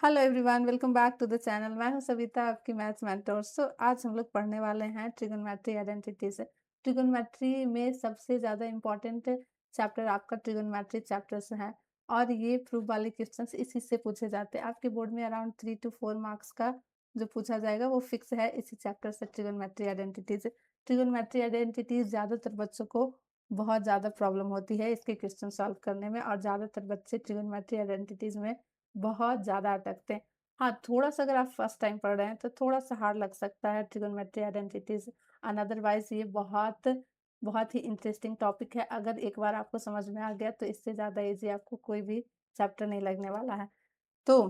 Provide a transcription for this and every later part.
Hello everyone, welcome back to the channel. मैं हूं सविता, आपकी मैथ्स मेंटर। आज हम लोग पढ़ने वाले हैं ट्रिगोनोमेट्री आइडेंटिटी से। ट्रिगोनोमेट्री में सबसे ज़्यादा इम्पोर्टेंट चैप्टर आपका ट्रिगोनोमेट्री चैप्टर से है और ये प्रूफ वाले क्वेश्चंस इसी से पूछे जाते हैं। आपके बोर्ड में अराउंड 3 to 4 मार्क्स का जो पूछा जाएगा वो फिक्स है इसी चैप्टर से, ट्रिगोनोमेट्री आइडेंटिटीज। ट्रिगोनोमेट्री आइडेंटिटीज ज़्यादातर बच्चों को बहुत ज़्यादा प्रॉब्लम होती है इसके क्वेश्चन सॉल्व करने में, और ज़्यादातर बच्चे ट्रिगोनोमेट्री आइडेंटिटीज में बहुत ज़्यादा अटकते हैं। हाँ, थोड़ा-सा अगर आप फर्स्ट टाइम पढ़ रहे हैं तो थोड़ा-सा हार्ड लग सकता है ट्रिगोनोमेट्री आइडेंटिटीज़, एंड अदरवाइज़ ये बहुत ही इंटरेस्टिंग टॉपिक है। अगर एक बार आपको समझ में आ गया तो इससे ज़्यादा ईज़ी आपको कोई भी चैप्टर नहीं लगने वाला है। तो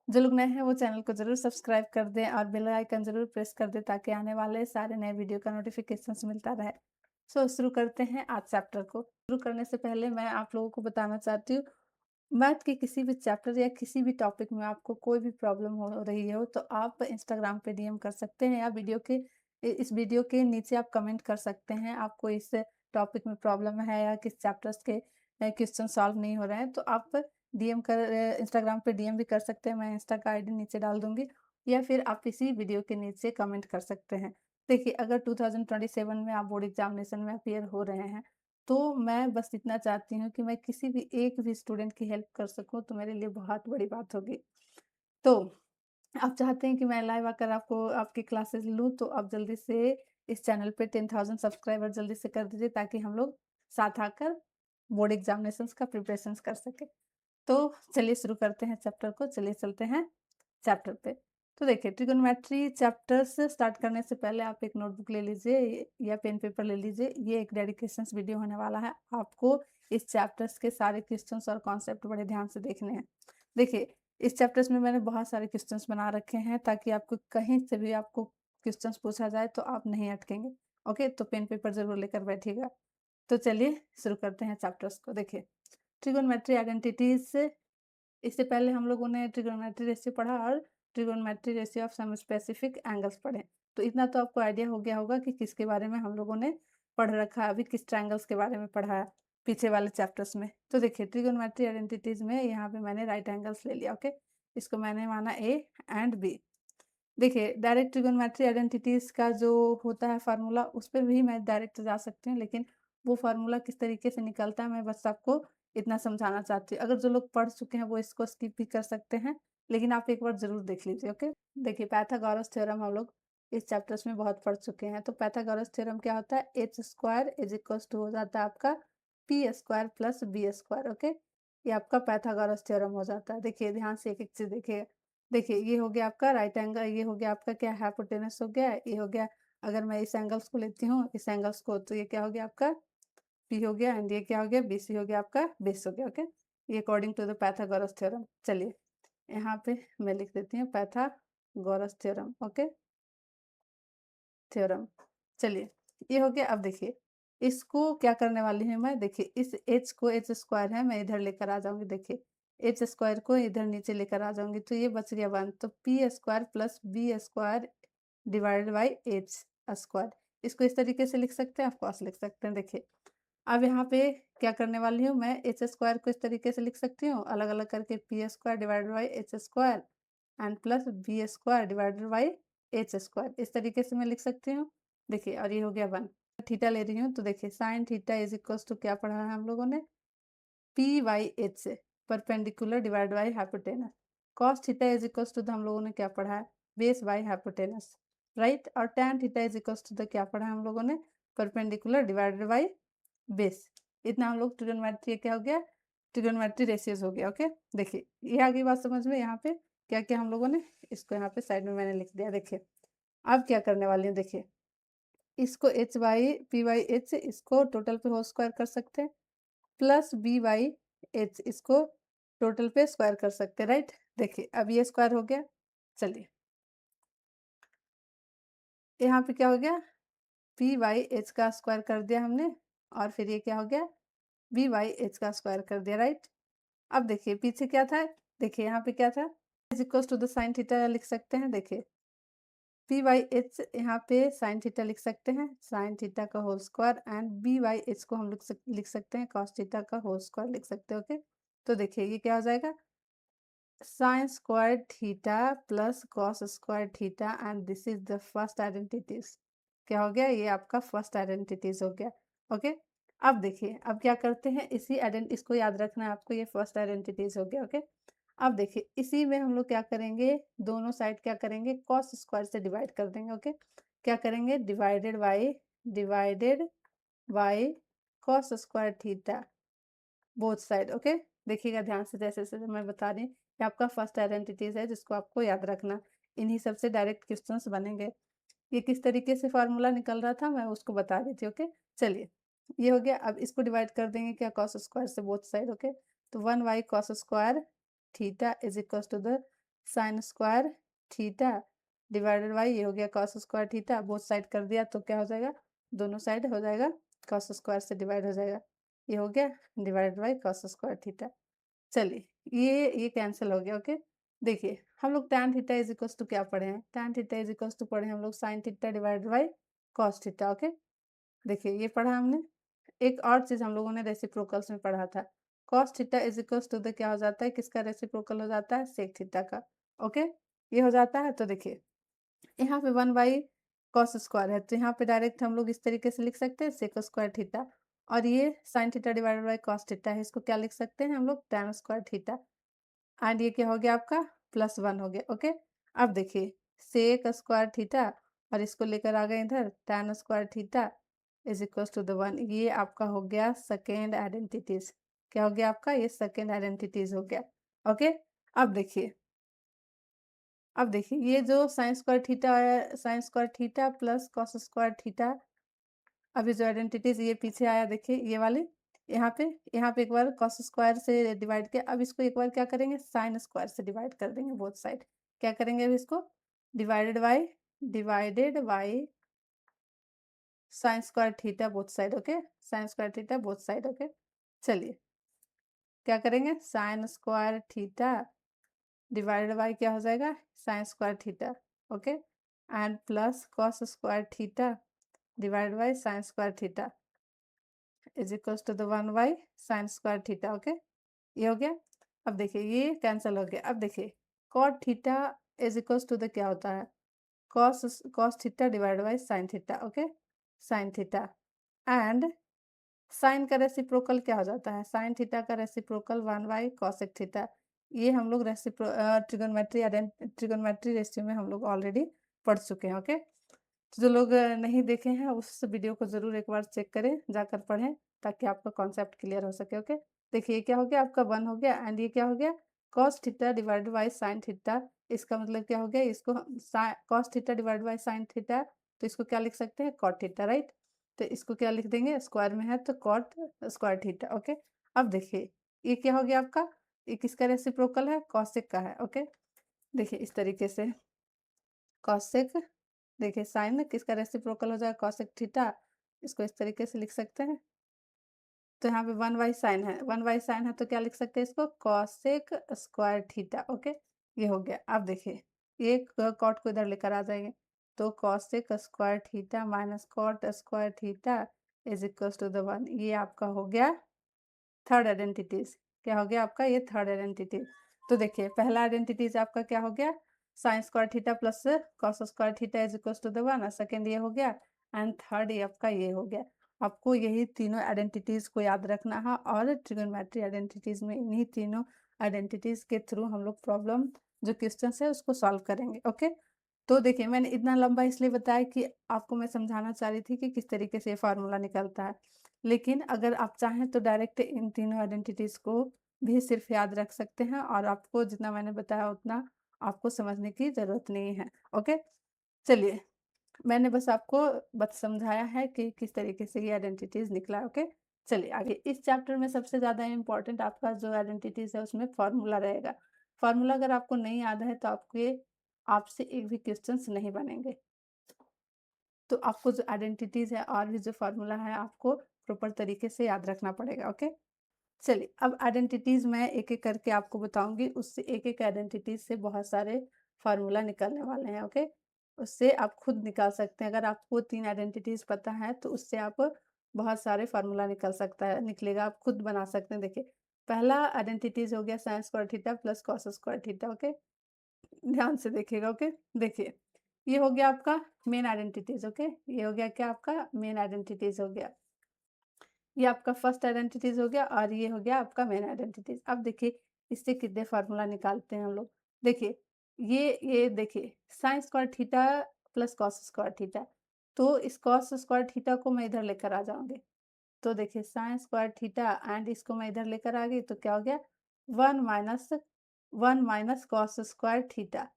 जो लोग नए हैं वो चैनल को ज़रूर सब्सक्राइब कर दें और बेल आइकन ज़रूर प्रेस कर दें ताकि आने वाले सारे नए वीडियो का नोटिफिकेशंस मिलता रहे। शुरू करते हैं आज चैप्टर को। शुरू करने से पहले मैं आप लोगों को बताना चाहती हूँ, मैथ के किसी भी चैप्टर या किसी भी टॉपिक में आपको कोई भी प्रॉब्लम हो रही हो तो आप इंस्टाग्राम पे डीएम कर सकते हैं या इस वीडियो के नीचे आप कमेंट कर सकते हैं। आपको इस टॉपिक में प्रॉब्लम है या किस चैप्टर्स के क्वेश्चन सॉल्व नहीं हो रहे हैं तो आप इंस्टाग्राम पे डीएम भी कर सकते हैं। मैं इंस्टा का आईडी नीचे डाल दूंगी, या फिर आप इसी वीडियो के नीचे कमेंट कर सकते हैं। देखिए, अगर 2027 में आप बोर्ड एग्जामिनेशन में अपियर हो रहे हैं तो मैं बस इतना चाहती हूँ कि मैं किसी भी एक भी स्टूडेंट की हेल्प कर सकूँ तो मेरे लिए बहुत बड़ी बात होगी। तो आप चाहते हैं कि मैं लाइव आकर आपको आपकी क्लासेस लूँ तो आप जल्दी से इस चैनल पे 10,000 सब्सक्राइबर जल्दी से कर दीजिए ताकि हम लोग साथ आकर बोर्ड एग्जामिनेशंस का प्रिपरेशंस कर सकें। तो चलिए शुरू करते हैं चैप्टर को। चलिए चलते हैं चैप्टर पे। तो देखिए, ट्रिगोनोमेट्री चैप्टर से स्टार्ट करने से पहले आप एक नोटबुक ले लीजिए या पेन पेपर ले लीजिए। ये एक डेडिकेशंस वीडियो होने वाला है। आपको इस चैप्टर्स के सारे क्वेश्चंस और कॉन्सेप्ट बड़े ध्यान से देखने हैं। देखिए, इस चैप्टर्स में मैंने बहुत सारे क्वेश्चंस बना रखे हैं ताकि आपको कहीं से भी आपको क्वेश्चंस पूछा जाए तो आप नहीं अटकेंगे। ओके, तो पेन पेपर जरूर लेकर बैठिएगा। तो चलिए शुरू करते हैं चैप्टर्स को। देखिए, ट्रिगोनोमेट्री आइडेंटिटीज से इससे पहले हम लोगों ने ट्रिगोनोमेट्री रेशियो पढ़ा और trigonometry ratio of some specific angles पढ़े। तो इतना तो आपको आइडिया हो गया होगा कि किसके बारे में हम लोगों ने पढ़ रखा है, अभी किस ट्रायंगल्स के बारे में पढ़ा है पीछे वाले चैप्टर्स में। तो देखिए, ट्रिगोनोमेट्री आइडेंटिटीज में यहाँ पे मैंने राइट एंगल्स ले लिया। ओके, इसको मैंने माना ए एंड बी। देखिए, डायरेक्ट ट्रिगोनोमेट्री आइडेंटिटीज का जो होता है फार्मूला, उस पर भी मैं डायरेक्ट जा सकती हूँ, लेकिन वो फार्मूला किस तरीके से निकलता है मैं बस आपको इतना समझाना चाहती हूँ। अगर जो लोग पढ़ चुके हैं वो इसको स्किप भी कर सकते हैं, लेकिन आप एक बार जरूर देख लीजिए। ओके, देखिए, पाइथागोरस थ्योरम हम लोग इस चैप्टर्स में बहुत पढ़ चुके हैं। तो पाइथागोरस थ्योरम क्या होता है? H square is equal to हो जाता है आपका P square plus B square. Okay, ये आपका पाइथागोरस थ्योरम हो जाता है। देखिए, ध्यान से एक एक चीज देखिए। देखिए, ये हो गया आपका राइट एंगल, ये हो गया आपका क्या, हाइपोटेनस हो गया, ये हो गया। अगर मैं इस एंगल्स को लेती हूँ, इस एंगल्स को, तो ये क्या हो गया आपका पी हो गया, एंड ये क्या हो गया बीसी हो गया, आपका बेस हो गया। ओके, ये according to the Pythagoras theorem. चलिए, यहाँ पे मैं लिख देती हूँ पाइथागोरस थ्योरम। Okay, theorem. चलिए, ये हो गया। अब देखिए, इसको क्या करने वाली हूँ मैं। देखिए, इस एच को, एच स्क्वायर है, मैं इधर लेकर आ जाऊंगी। देखिए, एच स्क्वायर को इधर नीचे लेकर आ जाऊंगी तो ये बच गया 1। तो P square plus B square divided by H square. इसको इस तरीके से लिख सकते हैं, ऑफकोर्स लिख सकते हैं। देखिए, अब यहाँ पे क्या करने वाली हूँ मैं, एच स्क्वायर को इस तरीके से लिख सकती हूँ अलग अलग करके, P square divided by H square and plus B square divided by H square. इस तरीके से मैं लिख सकती हूँ। देखिए, और ये हो गया 1। थीटा ले रही हूँ तो देखिए, sine theta is equal to क्या पढ़ा है हम लोगों ने, पी वाई एच से perpendicular divide by hypotenuse. Cos theta is equal to हम लोगों ने क्या पढ़ा है, बेस बाई हाइपोटेनस, राइट। और tan theta is equal to क्या पढ़ा है हम लोगों ने, परपेंडिकुलर डिवाइडेड बाई बेस। इतना हम लोग ट्रिगोनोमेट्री क्या हो गया, ट्रिगोनोमेट्री रेशियोज हो गया। ओके, देखिए, ये आगे बात समझ में। यहाँ पे क्या क्या हम लोगों ने, इसको यहाँ पे साइड में मैंने लिख दिया। देखिए, अब क्या करने वाली हूँ। देखिए, इसको H by P by H, इसको टोटल पे होल स्क्वायर कर सकते हैं, प्लस बी बाई एच, इसको टोटल पे स्क्वायर कर सकते हैं, राइट। देखिए, अब ये स्क्वायर हो गया। चलिए, यहाँ पे क्या हो गया, पी बाई एच का स्क्वायर कर दिया हमने, और फिर ये क्या हो गया, बी बाई एच का स्क्वायर कर दिया, राइट। अब देखिए, पीछे क्या था, देखिए यहाँ पे क्या था, is equal to the sine theta लिख सकते हैं। देखिए, पी बाई एच यहाँ पे साइन थीटा लिख सकते हैं, साइन थीटा का whole square, and B by H को हम लिख सकते हैं कॉस थीटा का होल स्क्वायर लिख सकते हैं। ओके, तो देखिए, ये क्या हो जाएगा, sine square theta plus cos square theta and this is the first identities. क्या हो गया, ये आपका फर्स्ट आइडेंटिटीज हो गया। ओके, अब देखिए अब क्या करते हैं, इसी आइडेंट इसको याद रखना है आपको, ये फर्स्ट आइडेंटिटीज हो गया। ओके, अब देखिए इसी में हम लोग क्या करेंगे, दोनों साइड क्या करेंगे, कॉस स्क्वायर से डिवाइड कर देंगे। ओके, क्या करेंगे, divided by cos square theta both side. Okay, देखिएगा ध्यान से, जैसे जैसे मैं बता रही हूँ, ये आपका फर्स्ट आइडेंटिटीज है जिसको आपको याद रखना, इन्हीं सबसे डायरेक्ट क्वेश्चंस बनेंगे। ये किस तरीके से फार्मूला निकल रहा था मैं उसको बता रही थी। ओके, चलिए ये हो गया। अब इसको डिवाइड कर देंगे क्या, कॉस स्क्वायर से बोथ साइड। ओके, तो 1 by cos square theta is equal to the sine square theta divided by, ये हो गया cos square theta, both side कर दिया तो क्या हो जाएगा, दोनों साइड हो जाएगा कॉस स्क्वायर से डिवाइड हो जाएगा, ये हो गया divided by cos square theta. चलिए ये कैंसिल हो गया। ओके, देखिए हम लोग tan theta is equal to क्या पढ़े हैं, tan theta is equal to पढ़े हैं हम लोग sine theta divided by cos theta. Okay, देखिए ये पढ़ा हमने। एक और चीज हम लोगों ने रेसिप्रोकल्स में पढ़ा था, cos theta is equal to the क्या हो जाता है, किसका रेसिप्रोकल हो जाता है, सेक थीटा का। ओके, ये हो जाता है। तो देखिए यहाँ पे 1 बाई कॉस स्क्वायर है तो यहाँ पे डायरेक्ट हम लोग इस तरीके से लिख सकते हैं सेक स्क्वायर थीटा, और ये sign theta divided by cos theta है, इसको क्या लिख सकते हैं हम लोग, tan स्क्वायर थीटा, एंड ये क्या हो गया आपका +1 हो गया। ओके, अब देखिए सेक स्क्वायर थीटा और इसको लेकर आ गए इधर tan square theta is equal to the 1, ये आपका हो गया सेकेंड आइडेंटिटीज। क्या हो गया आपका, ये सेकेंड आइडेंटिटीज हो गया। ओके, अब देखिए ये जो साइन स्क्वायर थीटा है, sine square theta plus cos square theta, अभी जो आइडेंटिटीज ये पीछे आया, देखिए ये वाले यहाँ पे एक बार कॉस स्क्वायर से डिवाइड किया, अब इसको एक बार क्या करेंगे, साइन स्क्वायर से डिवाइड कर देंगे बोथ साइड। क्या करेंगे अब इसको, divided by sine square theta both side. Okay, sine square theta both side. Okay, चलिए क्या करेंगे, sine square theta divided by क्या हो जाएगा, sine square theta. Okay, and plus cos square theta divided by sine square theta is equals to the 1 by sine square theta. Okay, ये हो गया। अब देखिए ये कैंसिल हो गया। अब देखिए cot theta is equals to the क्या होता है, cos cos theta divided by sine theta. Okay, sine theta, and sine का रेसिप्रोकल क्या हो जाता है, साइन थीटा का रेसिप्रोकल 1 बाई कॉसेक थीटा। ये हम लोग ट्रिगोनमेट्री रेशियो में हम लोग ऑलरेडी पढ़ चुके हैं। ओके, तो जो लोग नहीं देखे हैं उस वीडियो को ज़रूर एक बार चेक करें, जाकर पढ़ें, ताकि आपका कॉन्सेप्ट क्लियर हो सके। ओके, देखिए ये क्या हो गया आपका 1 हो गया, एंड ये क्या हो गया, cos theta divided by sine theta. इसका मतलब क्या हो गया, इसको cos theta divided by sine theta, तो इसको क्या लिख सकते हैं, कॉट थीटा, राइट। तो इसको क्या लिख देंगे, स्क्वायर में है तो कॉट स्क्वायर थीटा। ओके, अब देखिए ये क्या हो गया आपका, ये किसका रेसिप्रोकल है, कॉसेक का है। ओके, देखिए इस तरीके से कॉसेक, देखिए साइन किसका रेसिप्रोकल हो जाएगा, कॉसेक थीटा, इसको इस तरीके से लिख सकते हैं। तो यहाँ पे 1 बाई साइन है तो क्या लिख सकते हैं इसको, कॉसेक स्क्वायर थीटा। ओके, ये हो गया। अब देखिए ये कॉट को इधर लेकर आ जाएंगे, तो cosec square theta minus cot square theta is equal to the 1, ये आपका हो गया थर्ड आइडेंटिटीज। क्या हो गया आपका, ये थर्ड आइडेंटिटीज। तो देखिए पहला आइडेंटिटीज आपका क्या हो गया, sine square theta plus cos square theta is equal to the 1, second ये हो गया, एंड थर्ड ये आपका ये हो गया। आपको यही तीनों आइडेंटिटीज को याद रखना है, और ट्रिगोनोमेट्री आइडेंटिटीज में इन्हीं तीनों आइडेंटिटीज के थ्रू हम लोग प्रॉब्लम जो क्वेश्चन है उसको सॉल्व करेंगे। ओके, तो देखिए मैंने इतना लंबा इसलिए बताया कि आपको मैं समझाना चाह रही थी कि किस तरीके से ये फार्मूला निकलता है, लेकिन अगर आप चाहें तो डायरेक्ट इन तीनों आइडेंटिटीज को भी सिर्फ याद रख सकते हैं, और आपको जितना मैंने बताया उतना आपको समझने की ज़रूरत नहीं है। ओके, चलिए मैंने बस आपको बस समझाया है कि किस तरीके से ये आइडेंटिटीज निकला। ओके, चलिए आगे। इस चैप्टर में सबसे ज़्यादा इम्पोर्टेंट आपका जो आइडेंटिटीज है उसमें फार्मूला रहेगा। फार्मूला अगर आपको नहीं याद है तो आपसे एक भी क्वेश्चंस नहीं बनेंगे। तो आपको जो आइडेंटिटीज है और भी जो फार्मूला है आपको प्रॉपर तरीके से याद रखना पड़ेगा। ओके, चलिए अब आइडेंटिटीज मैं एक एक करके आपको बताऊंगी, उससे एक एक आइडेंटिटीज से बहुत सारे फार्मूला निकलने वाले हैं। ओके, उससे आप खुद निकाल सकते हैं, अगर आपको 3 आइडेंटिटीज पता है तो उससे आप बहुत सारे फार्मूला निकलेगा, आप खुद बना सकते हैं। देखिए पहला आइडेंटिटीज हो गया sine square theta plus cos square theta. Okay, ध्यान से देखिएगा। ओके, देखिए ये हो गया आपका मेन आइडेंटिटीज। ओके, ये हो गया क्या आपका मेन आइडेंटिटीज हो गया, ये आपका फर्स्ट आइडेंटिटीज हो गया और ये हो गया आपका मेन आइडेंटिटीज। अब देखिए इससे कितने फार्मूला निकालते हैं हम लोग। देखिए ये देखिए sine square theta plus cos square theta, तो इस कॉस स्क्वायर थीटा को मैं इधर लेकर आ जाऊंगी। तो देखिए साइन स्क्वायर थीटा एंड इसको मैं इधर लेकर आ गई तो क्या हो गया 1 माइनस कॉस स्क्वायर थीटा।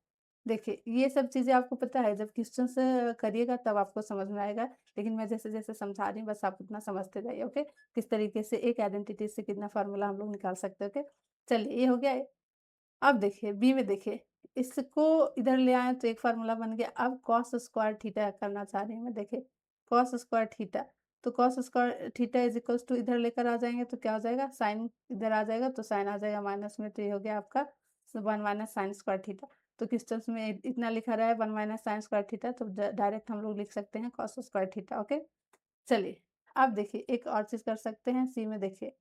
देखिए ये सब चीज़ें आपको पता है, जब क्वेश्चन से करिएगा तब आपको समझ में आएगा, लेकिन मैं जैसे जैसे समझा रही हूँ बस आप उतना समझते जाइए। ओके, किस तरीके से एक आइडेंटिटी से कितना फार्मूला हम लोग निकाल सकते हैं। ओके, चलिए ये हो गया। अब देखिए बी में देखिए इसको इधर ले आए तो एक फार्मूला बन गया। अब कॉस स्क्वायर थीटा करना चाह रही हूँ मैं। देखिए कॉस स्क्वायर थीटा, तो cos square theta is equals to इधर लेकर आ जाएंगे तो क्या हो जाएगा, साइन इधर आ जाएगा तो साइन आ जाएगा माइनस में, तो ये हो गया आपका 1 - साइन स्क्वायर थीटा। तो क्वेश्चन में इतना लिखा रहा है 1 - साइन स्क्वायर थीटा, तो डायरेक्ट हम लोग लिख सकते हैं कॉस स्क्वायर थीटा। ओके, चलिए अब देखिए एक और चीज कर सकते हैं। सी में देखिए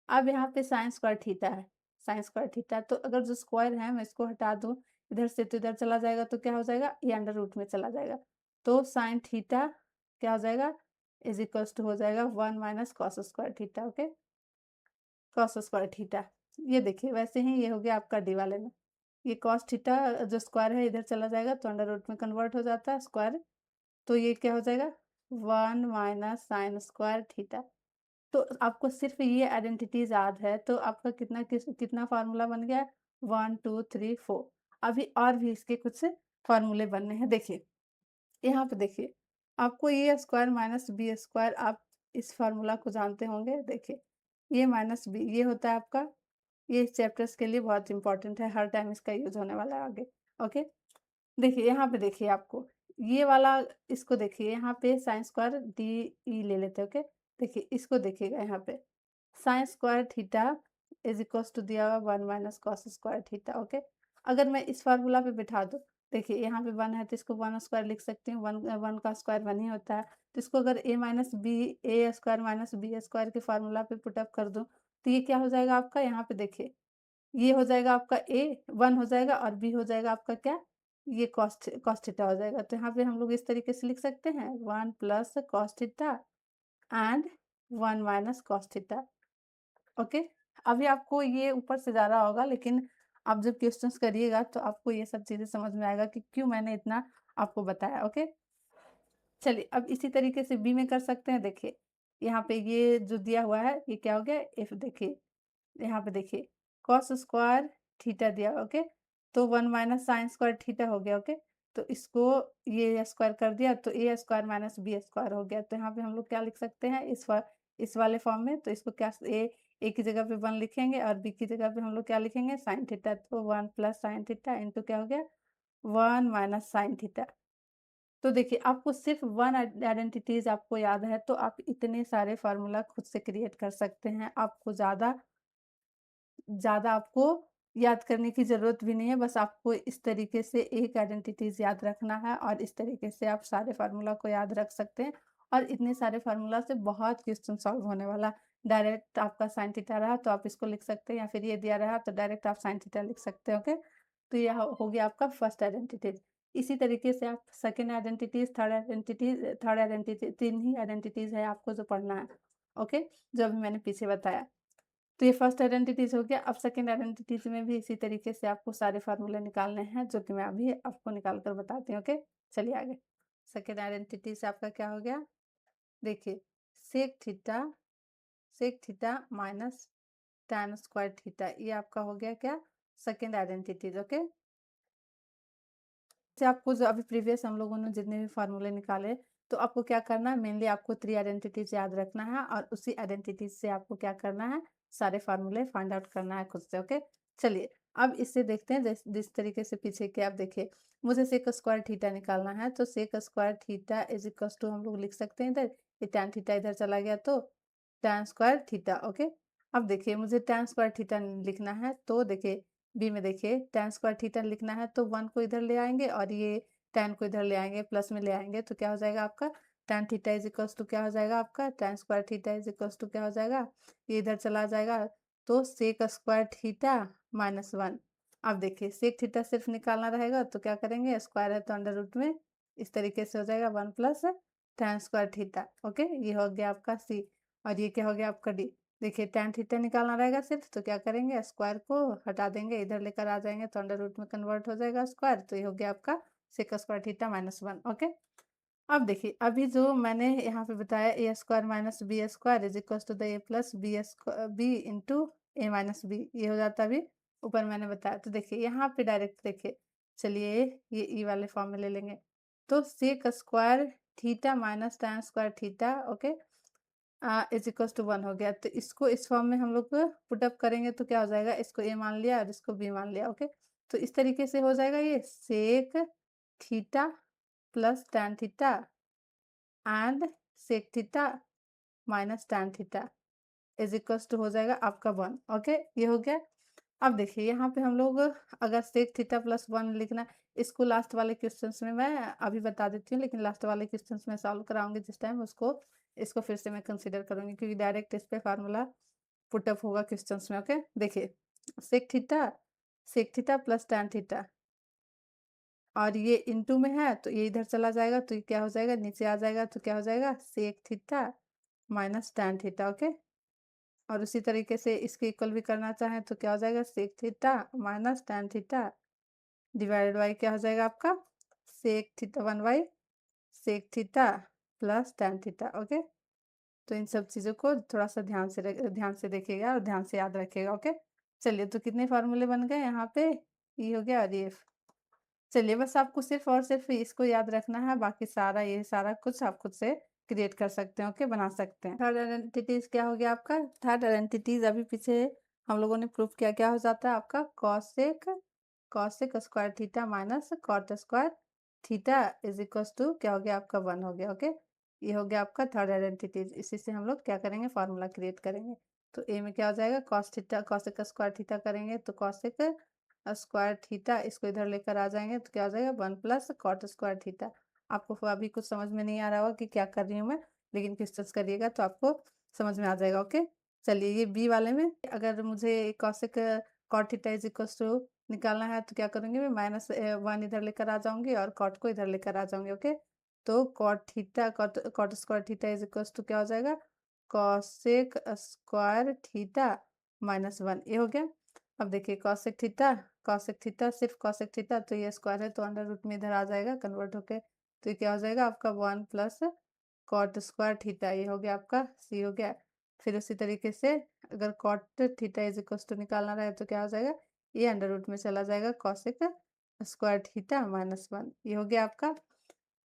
अब यहाँ पे साइन स्क्वायर थीटा है, साइन स्क्वायर थीटा, तो अगर जो स्क्वायर है मैं इसको हटा दूँ इधर से तो इधर चला जाएगा तो क्या हो जाएगा, ये अंडर रूट में चला जाएगा। तो साइन थीटा क्या हो जाएगा इज इक्वल्स टू हो जाएगा 1 - cos square theta. Okay, cos square theta. ये देखिए वैसे ही ये हो गया आपका डी वाले में, ये कॉस थीटा जो स्क्वायर है इधर चला जाएगा तो अंडर रूट में कन्वर्ट हो जाता है स्क्वायर, तो ये क्या हो जाएगा 1 - साइन स्क्वायर थीटा। तो आपको सिर्फ ये आइडेंटिटीज याद है तो आपका कितना फार्मूला बन गया 1 2 3 4। अभी और भी इसके कुछ फार्मूले बनने हैं। देखिए यहाँ पे देखिए आपको ए स्क्वायर माइनस बी स्क्वायर, आप इस फार्मूला को जानते होंगे। देखिए ये माइनस बी ये होता है आपका, ये चैप्टर्स के लिए बहुत इंपॉर्टेंट है, हर टाइम इसका यूज होने वाला है आगे। ओके, देखिए यहाँ पे देखिए आपको ये वाला, इसको देखिए यहाँ पे साइन स्क्वायर डी ई ले लेते हैं। ओके, देखिए इसको देखिएगा यहाँ पे sine square theta is equals to दिया हुआ 1 - कॉस स्क्वायर थीटा। ओके, अगर मैं इस फार्मूला पे बिठा दूँ, देखिए यहाँ पे 1 है तो इसको 1 स्क्वायर लिख सकती हूँ, 1 का स्क्वायर 1 ही होता है। तो इसको अगर ए स्क्वायर माइनस बी स्क्वायर के फार्मूला पे पुटअप कर दूँ तो ये क्या हो जाएगा आपका, यहाँ पे देखिए ये हो जाएगा आपका ए 1 हो जाएगा और बी हो जाएगा आपका क्या, ये कॉस थीटा हो जाएगा। तो यहाँ पे हम लोग इस तरीके से लिख सकते हैं 1 + cos theta and 1 - cos theta. Okay, अभी आपको ये ऊपर से जा रहा होगा, लेकिन आप जब क्वेश्चंस करिएगा तो आपको ये सब चीज़ें समझ में आएगा कि क्यों मैंने इतना आपको बताया। ओके, चलिए अब इसी तरीके से बी में कर सकते हैं। देखिए यहाँ पे ये जो दिया हुआ है ये क्या हो गया इफ, देखिए यहाँ पे देखिए कॉस स्क्वायर थीटा दिया। ओके, तो 1 - साइन स्क्वायर थीटा हो गया। ओके, तो इसको ये स्क्वायर कर दिया तो ए स्क्वायर माइनस बी स्क्वायर हो गया। तो यहाँ पे हम लोग क्या लिख सकते हैं इस वाले फॉर्म में, तो इसको क्या ए की जगह पे 1 लिखेंगे और बी की जगह पे हम लोग क्या लिखेंगे साइन थीटा, तो 1 + साइन थीटा इंटू क्या हो गया 1 - साइन थीटा। तो देखिए आपको सिर्फ वन आइडेंटिटीज आपको याद है तो आप इतने सारे फार्मूला खुद से क्रिएट कर सकते हैं। आपको ज़्यादा ज़्यादा आपको याद करने की ज़रूरत भी नहीं है, बस आपको इस तरीके से एक आइडेंटिटीज़ याद रखना है और इस तरीके से आप सारे फार्मूला को याद रख सकते हैं और इतने सारे फार्मूला से बहुत क्वेश्चन सॉल्व होने वाला। डायरेक्ट आपका साइन थीटा रहा तो आप इसको लिख सकते हैं, या फिर ये दिया रहा तो डायरेक्ट आप साइन थीटा लिख सकते हैं। ओके, तो यह हो गया आपका फर्स्ट आइडेंटिटीज। इसी तरीके से आप सेकेंड आइडेंटिटीज, थर्ड आइडेंटिटी, 3 ही आइडेंटिटीज है आपको जो पढ़ना है। ओके, जो अभी मैंने पीछे बताया। तो ये फर्स्ट आइडेंटिटीज हो गया। अब सेकंड आइडेंटिटीज में भी इसी तरीके से आपको सारे फार्मूले निकालने हैं जो कि मैं अभी आपको निकाल कर बताती हूँ। ओके, चलिए आगे। सेकंड आइडेंटिटी से आपका क्या हो गया, देखिए sec theta minus tan square theta, ये आपका हो गया क्या सेकंड आइडेंटिटीज। ओके, से आपको जो अभी प्रीवियस हम लोगों ने जितने भी फार्मूले निकाले, तो आपको क्या करना है, मेनली आपको 3 आइडेंटिटीज याद रखना है और उसी आइडेंटिटीज से आपको क्या करना है, सारे फार्मूले फाइंड आउट करना है खुद से। ओके, चलिए अब इससे देखते हैं जिस तरीके से पीछे के आप देखिए, मुझे सेक स्क्वायर थीटा निकालना है तो sec square theta is equal to हम लोग लिख सकते हैं इधर, ये टैन थीटा इधर चला गया तो टैन स्क्वायर थीटा। ओके, अब देखिए मुझे टैन स्क्वायर थीटा लिखना है तो देखिए बी में देखिए tan स्क्वायर थीटा लिखना है तो 1 को इधर ले आएंगे और ये tan को इधर ले आएंगे, प्लस में ले आएंगे तो क्या हो जाएगा आपका tan theta is equals to क्या हो जाएगा आपका tan square theta is equals to क्या हो जाएगा, ये इधर चला जाएगा तो सेक स्क्वायर थीटा -1। अब देखिए सेक थीटा सिर्फ निकालना रहेगा तो क्या करेंगे, स्क्वायर है तो अंडर रूट में इस तरीके से हो जाएगा 1 plus tan square theta. Okay, ये हो गया आपका सी और ये क्या हो गया आपका डी। देखिए tan थीटा निकालना रहेगा सिर्फ तो क्या करेंगे, स्क्वायर को हटा देंगे, इधर लेकर आ जाएंगे तो अंडर रूट में कन्वर्ट हो जाएगा स्क्वायर, तो ये हो गया आपका सेक स्क्वायर थीटा -1। ओके, अब देखिए अभी जो मैंने यहाँ पे बताया A square minus B square is equal to the A plus B into A minus B, ये हो जाता है अभी ऊपर मैंने बताया। तो देखिए यहाँ पे डायरेक्ट देखिए, चलिए ये ई वाले फॉर्म में ले लेंगे। तो sec square theta minus tan square theta, okay, is equal to 1 हो गया। तो इसको इस फॉर्म में हम लोग पुट अप करेंगे तो क्या हो जाएगा, इसको ए मान लिया और इसको बी मान लिया। ओके, तो इस तरीके से हो जाएगा ये sec theta plus tan theta and sec theta minus tan theta is equals to हो जाएगा आपका 1। ओके, ये हो गया। अब देखिए यहाँ पे हम लोग अगर सेक थीटा प्लस 1 लिखना, इसको लास्ट वाले क्वेश्चंस में मैं अभी बता देती हूँ, लेकिन लास्ट वाले क्वेश्चंस में सॉल्व कराऊंगी जिस टाइम उसको, इसको फिर से मैं कंसीडर करूंगी क्योंकि डायरेक्ट इस पे फार्मूला पुटअप होगा क्वेश्चंस में। ओके, देखिए sec theta plus tan theta और ये इनटू में है तो ये इधर चला जाएगा तो ये क्या हो जाएगा, नीचे आ जाएगा तो क्या हो जाएगा sec theta minus tan theta. Okay, और उसी तरीके से इसके इक्वल भी करना चाहें तो क्या हो जाएगा sec theta minus tan theta divided by क्या हो जाएगा आपका sec theta 1 by sec theta plus tan theta. Okay, तो इन सब चीज़ों को थोड़ा सा ध्यान से देखिएगा और ध्यान से याद रखिएगा। ओके, चलिए तो कितने फार्मूले बन गए यहाँ पे, ये हो गया और ये। चलिए बस आपको सिर्फ और सिर्फ इसको याद रखना है, बाकी सारा ये सारा कुछ आप खुद से क्रिएट कर सकते हैं। ओके, बना सकते हैं। थर्ड आइडेंटिटीज क्या हो गया आपका, थर्ड आइडेंटिटीज अभी पीछे हम लोगों ने प्रूफ किया, क्या हो जाता है आपका cosec square theta minus cot square theta is equal to क्या हो गया आपका 1 हो गया। ओके, ये हो गया आपका थर्ड आइडेंटिटीज। इसी से हम लोग क्या करेंगे, फार्मूला क्रिएट करेंगे। तो ए में क्या हो जाएगा cos theta, cosec square theta करेंगे तो कॉसेक स्क्वायर थीटा, इसको इधर लेकर आ जाएंगे तो क्या हो जाएगा 1 प्लस कॉट स्क्वायर थीटा। आपको अभी कुछ समझ में नहीं आ रहा होगा कि क्या कर रही हूँ मैं, लेकिन क्वेश्चंस करिएगा तो आपको समझ में आ जाएगा। ओके, चलिए ये बी वाले में अगर मुझे cosec cot theta is equal to निकालना है तो क्या करूंगी मैं, माइनस 1 इधर लेकर आ जाऊंगी और कॉट को इधर लेकर आ जाऊंगी। ओके, तो cot square theta is equal to क्या हो जाएगा कॉसेक स्क्वायर थीटा -1, ये हो गया। अब देखिए कॉसेक थीटा सिर्फ कॉसेक थीटा, तो ये स्क्वायर है तो अंडर रूट में इधर आ जाएगा कन्वर्ट होके, तो ये क्या हो जाएगा आपका 1 प्लस कॉट स्क्वायर थीटा, ये हो गया आपका सी हो गया। फिर उसी तरीके से अगर cot theta is equal to निकालना रहे तो क्या हो जाएगा, ये अंडर रूट में चला जाएगा कॉसेक स्क्वायर थीटा -1, ये हो गया आपका।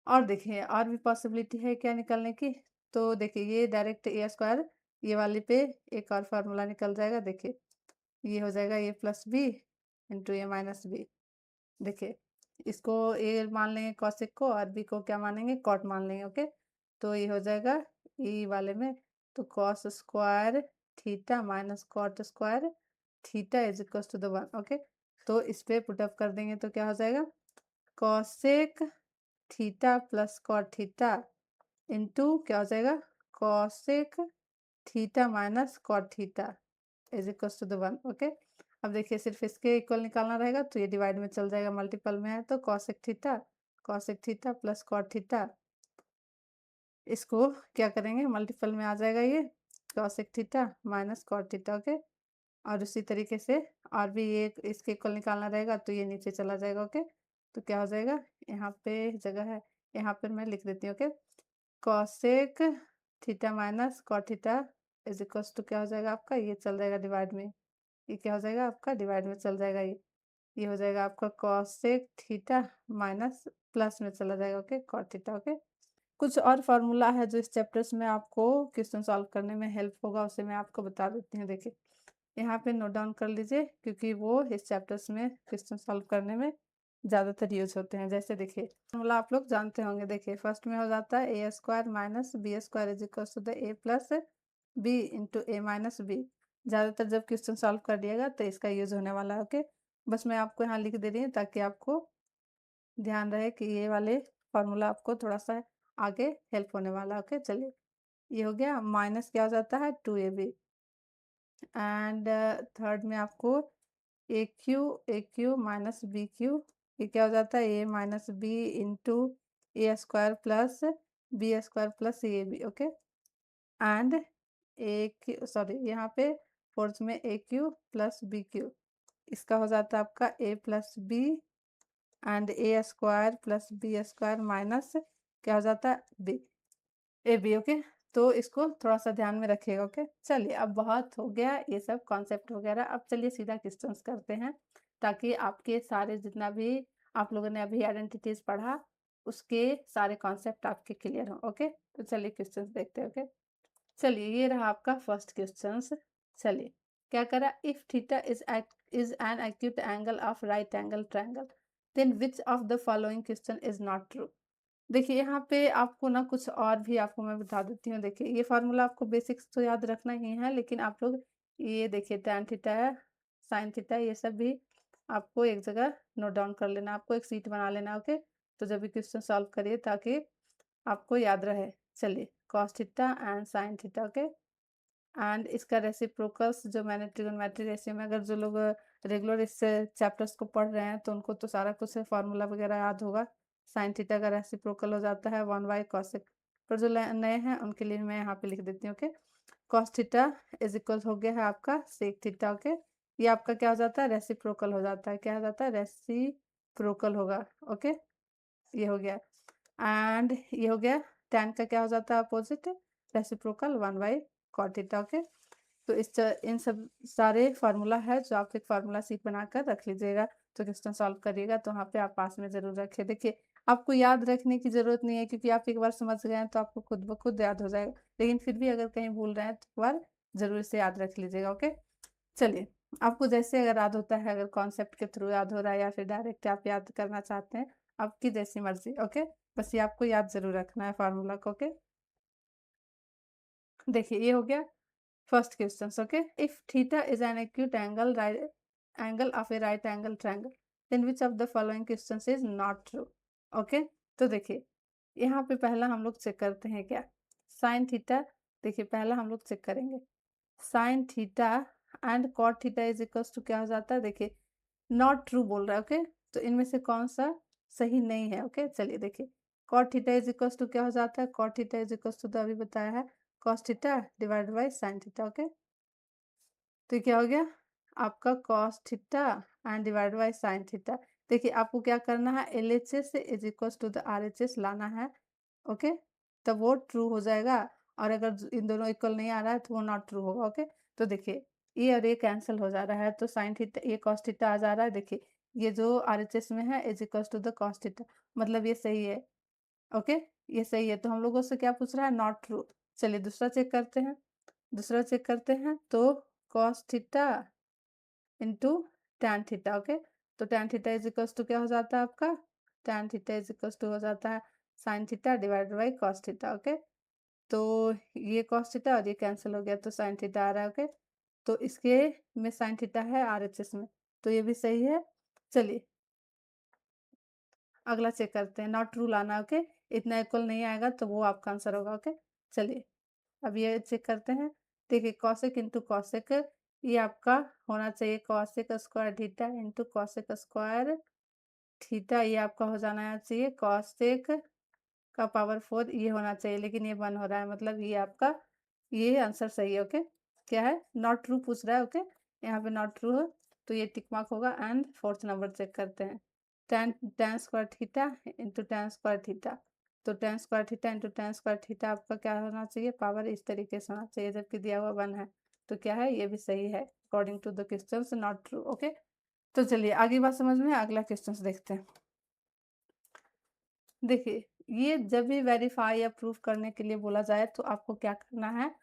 और देखिए और भी पॉसिबिलिटी है क्या निकलने की, तो देखिए ये डायरेक्ट ए स्क्वायर ये वाली पे एक और फार्मूला निकल जाएगा। देखिए ये हो जाएगा ए plus B into A minus B. देखिए इसको ए मान लेंगे कॉसेक को और बी को क्या मानेंगे कॉट मान लेंगे। ओके, तो ये हो जाएगा ई वाले में तो cos square theta minus cot square theta is equal to the 1। Okay, तो इस पे पुटअप कर देंगे तो क्या हो जाएगा cosec theta plus cot theta into क्या हो जाएगा cosec theta minus cot theta is equal to the 1। Okay, अब देखिए सिर्फ इसके इक्वल निकालना रहेगा तो ये डिवाइड में चल जाएगा, मल्टीपल में है तो cosec theta plus cot theta, इसको क्या करेंगे मल्टीपल में आ जाएगा ये cosec theta minus cot theta. Okay, और उसी तरीके से और भी ये इसके इक्वल निकालना रहेगा तो ये नीचे चला जाएगा। ओके, तो क्या हो जाएगा यहाँ पे जगह है, यहाँ पर मैं लिख देती हूँ। Okay, cosec theta minus cot theta is equal to क्या हो जाएगा आपका, ये चल जाएगा डिवाइड में, ये क्या हो जाएगा आपका डिवाइड में चल जाएगा, ये हो जाएगा आपका कॉसेक थीटा माइनस प्लस में चला जाएगा। Okay, cot theta. ओके, कुछ और फार्मूला है जो इस चैप्टर्स में आपको क्वेश्चन सॉल्व करने में हेल्प होगा, उसे मैं आपको बता देती हूँ। देखिए यहाँ पे नोट डाउन कर लीजिए क्योंकि वो इस चैप्टर्स में क्वेश्चन सॉल्व करने में ज़्यादातर यूज होते हैं। जैसे देखिए फॉर्मूला आप लोग जानते होंगे, देखिए फर्स्ट में हो जाता है A square minus B square is equal to the A plus B into A minus B. ज़्यादातर जब क्वेश्चन सॉल्व कर दिएगा तो इसका यूज होने वाला है। ओके, बस मैं आपको यहाँ लिख दे रही हूँ ताकि आपको ध्यान रहे कि ये वाले फार्मूला आपको थोड़ा सा आगे हेल्प होने वाला है। ओके, चलिए ये हो गया, माइनस क्या हो जाता है 2ab एंड थर्ड में आपको A cube minus B cube, ये क्या हो जाता है A minus B into A square plus B square plus A B. Okay, and A cube sorry यहाँ पे फोर्थ में A cube plus B cube, इसका हो जाता है आपका A plus B and A square plus B square minus क्या हो जाता है बी ए बी। ओके, तो इसको थोड़ा सा ध्यान में रखिएगा। ओके, चलिए अब बहुत हो गया ये सब कॉन्सेप्ट वगैरह, अब चलिए सीधा क्वेश्चंस करते हैं ताकि आपके सारे जितना भी आप लोगों ने अभी आइडेंटिटीज पढ़ा उसके सारे कॉन्सेप्ट आपके क्लियर हो। ओके, तो चलिए क्वेश्चंस देखते हैं। ओके, चलिए ये रहा आपका फर्स्ट क्वेश्चंस। चलिए क्या करा, if theta is an acute angle of right angle triangle then which of the following question is not true. देखिए यहाँ पे आपको ना कुछ और भी आपको मैं बता देती हूँ। देखिए ये फार्मूला आपको बेसिक्स तो याद रखना ही है, लेकिन आप लोग ये देखिए tan थीटा है, sin थीटा, ये सब भी आपको एक जगह नोट डाउन कर लेना, आपको एक सीट बना लेना। ओके, तो जब भी क्वेश्चन सॉल्व करिए ताकि आपको याद रहे। चलिए cos theta and sin theta. Okay, and इसका रेसिप्रोकल्स जो मैंने ट्रिगोनोमेट्री रेशियो में, अगर जो लोग रेगुलर इस चैप्टर्स को पढ़ रहे हैं तो उनको तो सारा कुछ फार्मूला वगैरह याद होगा। साइन थीटा का रेसिप्रोकल हो जाता है 1 बाई कॉसेक, पर जो नए हैं उनके लिए मैं यहाँ पे लिख देती हूँ। Okay, cos theta is equal हो गया है आपका सेक थीटा। ओके, ये आपका क्या हो जाता है रेसिप्रोकल हो जाता है, क्या हो जाता है रेसिप्रोकल होगा। ओके, ये हो गया एंड ये हो गया tan का क्या हो जाता है opposite reciprocal 1/cot theta. Okay, तो इन सब सारे फार्मूला है जो आप एक फार्मूला सीट बनाकर रख लीजिएगा, तो क्वेश्चन सॉल्व करिएगा तो वहाँ पे आप पास में जरूर रखिए। देखिए आपको याद रखने की जरूरत नहीं है क्योंकि आप एक बार समझ गए हैं तो आपको खुद ब खुद याद हो जाएगा, लेकिन फिर भी अगर कहीं भूल रहे हैं तो एक बार जरूर से याद रख लीजिएगा। ओके, चलिए आपको जैसे अगर याद होता है, अगर कॉन्सेप्ट के थ्रू याद हो रहा है या फिर डायरेक्ट आप याद करना चाहते हैं, आपकी जैसी मर्जी। ओके, बस ये आपको याद जरूर रखना है फार्मूला को। ओके, देखिए ये हो गया first question. Okay, if theta is an acute angle angle of a right angle triangle then which of the following questions is not true. Okay, तो देखिए यहाँ पे पहला हम लोग चेक करते हैं क्या, साइन थीटा। देखिए पहला हम लोग चेक करेंगे sine theta and cot theta is equal to क्या हो जाता है। देखिए नॉट ट्रू बोल रहा है। ओके, तो इनमें से कौन सा सही नहीं है। ओके, चलिए देखिए cot theta is equal to क्या हो जाता है, cot theta is equal to तो अभी बताया है cos theta divide by sine theta. Okay, तो क्या हो गया आपका cos theta and divide by sine theta. देखिए आपको क्या करना है, L H S is equal to the R H S लाना है। ओके, तब वो ट्रू हो जाएगा, और अगर इन दोनों इक्वल नहीं आ रहा है तो वो नॉट ट्रू होगा। ओके, तो देखिए ये और ये कैंसिल हो जा रहा है तो साइन थीटा ये कॉस थीटा आ जा रहा है। देखिए ये जो आर एच एस में है is equal to the cos theta, मतलब ये सही है। ओके, ये सही है, तो हम लोगों से क्या पूछ रहा है, नॉट ट्रू। चलिए दूसरा चेक करते हैं, दूसरा चेक करते हैं तो cos theta into tan theta. Okay, तो tan theta is equal to क्या हो जाता है आपका, tan theta is equal to हो जाता है sine theta divided by cos theta. Okay, तो ये कॉस थीटा और ये कैंसिल हो गया तो साइन थीटा आ रहा है। ओके, तो इसके में साइन थीटा है आरएचएस में, तो ये भी सही है। चलिए अगला चेक करते हैं, नॉट ट्रू लाना। ओके, इतना इक्वल नहीं आएगा तो वो आपका आंसर होगा। ओके, चलिए अब ये चेक करते हैं। देखिए कॉसेक इंटू कॉसेक, ये आपका होना चाहिए cosec square theta into cosec square theta, ये आपका हो जाना चाहिए कॉसेक का पावर 4, ये होना चाहिए, लेकिन ये 1 हो रहा है, मतलब ये आपका ये आंसर सही है। ओके, क्या है नॉट ट्रू पूछ रहा है। ओके, यहाँ पे नॉट ट्रू है तो ये टिक मार्क होगा। एंड फोर्थ नंबर चेक करते हैं, tan tan square theta into tan square theta, तो tan square theta into tan square theta आपका क्या होना चाहिए, पावर इस तरीके से होना चाहिए, जबकि दिया हुआ 1 है, तो क्या है ये भी सही है according to the question not true. Okay, तो चलिए आगे बात समझ में, अगला क्वेश्चन देखते हैं। देखिए ये जब भी वेरीफाई या प्रूफ करने के लिए बोला जाए तो आपको क्या करना है,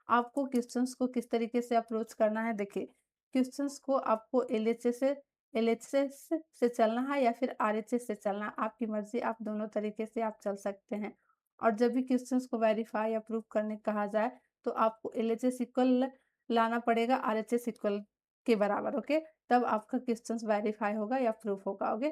आपको क्वेश्चंस को किस तरीके से अप्रोच करना है। देखिए क्वेश्चंस को आपको एलएचएस से चलना है या फिर आरएचएस से चलना, आपकी मर्जी, आप दोनों तरीके से आप चल सकते हैं। और जब भी क्वेश्चंस को वेरीफाई या प्रूफ करने कहा जाए तो आपको एलएचएस इक्वल लाना पड़ेगा आरएचएस इक्वल के बराबर। ओके, तब आपका क्वेश्चंस वेरीफाई होगा या प्रूफ होगा। ओके,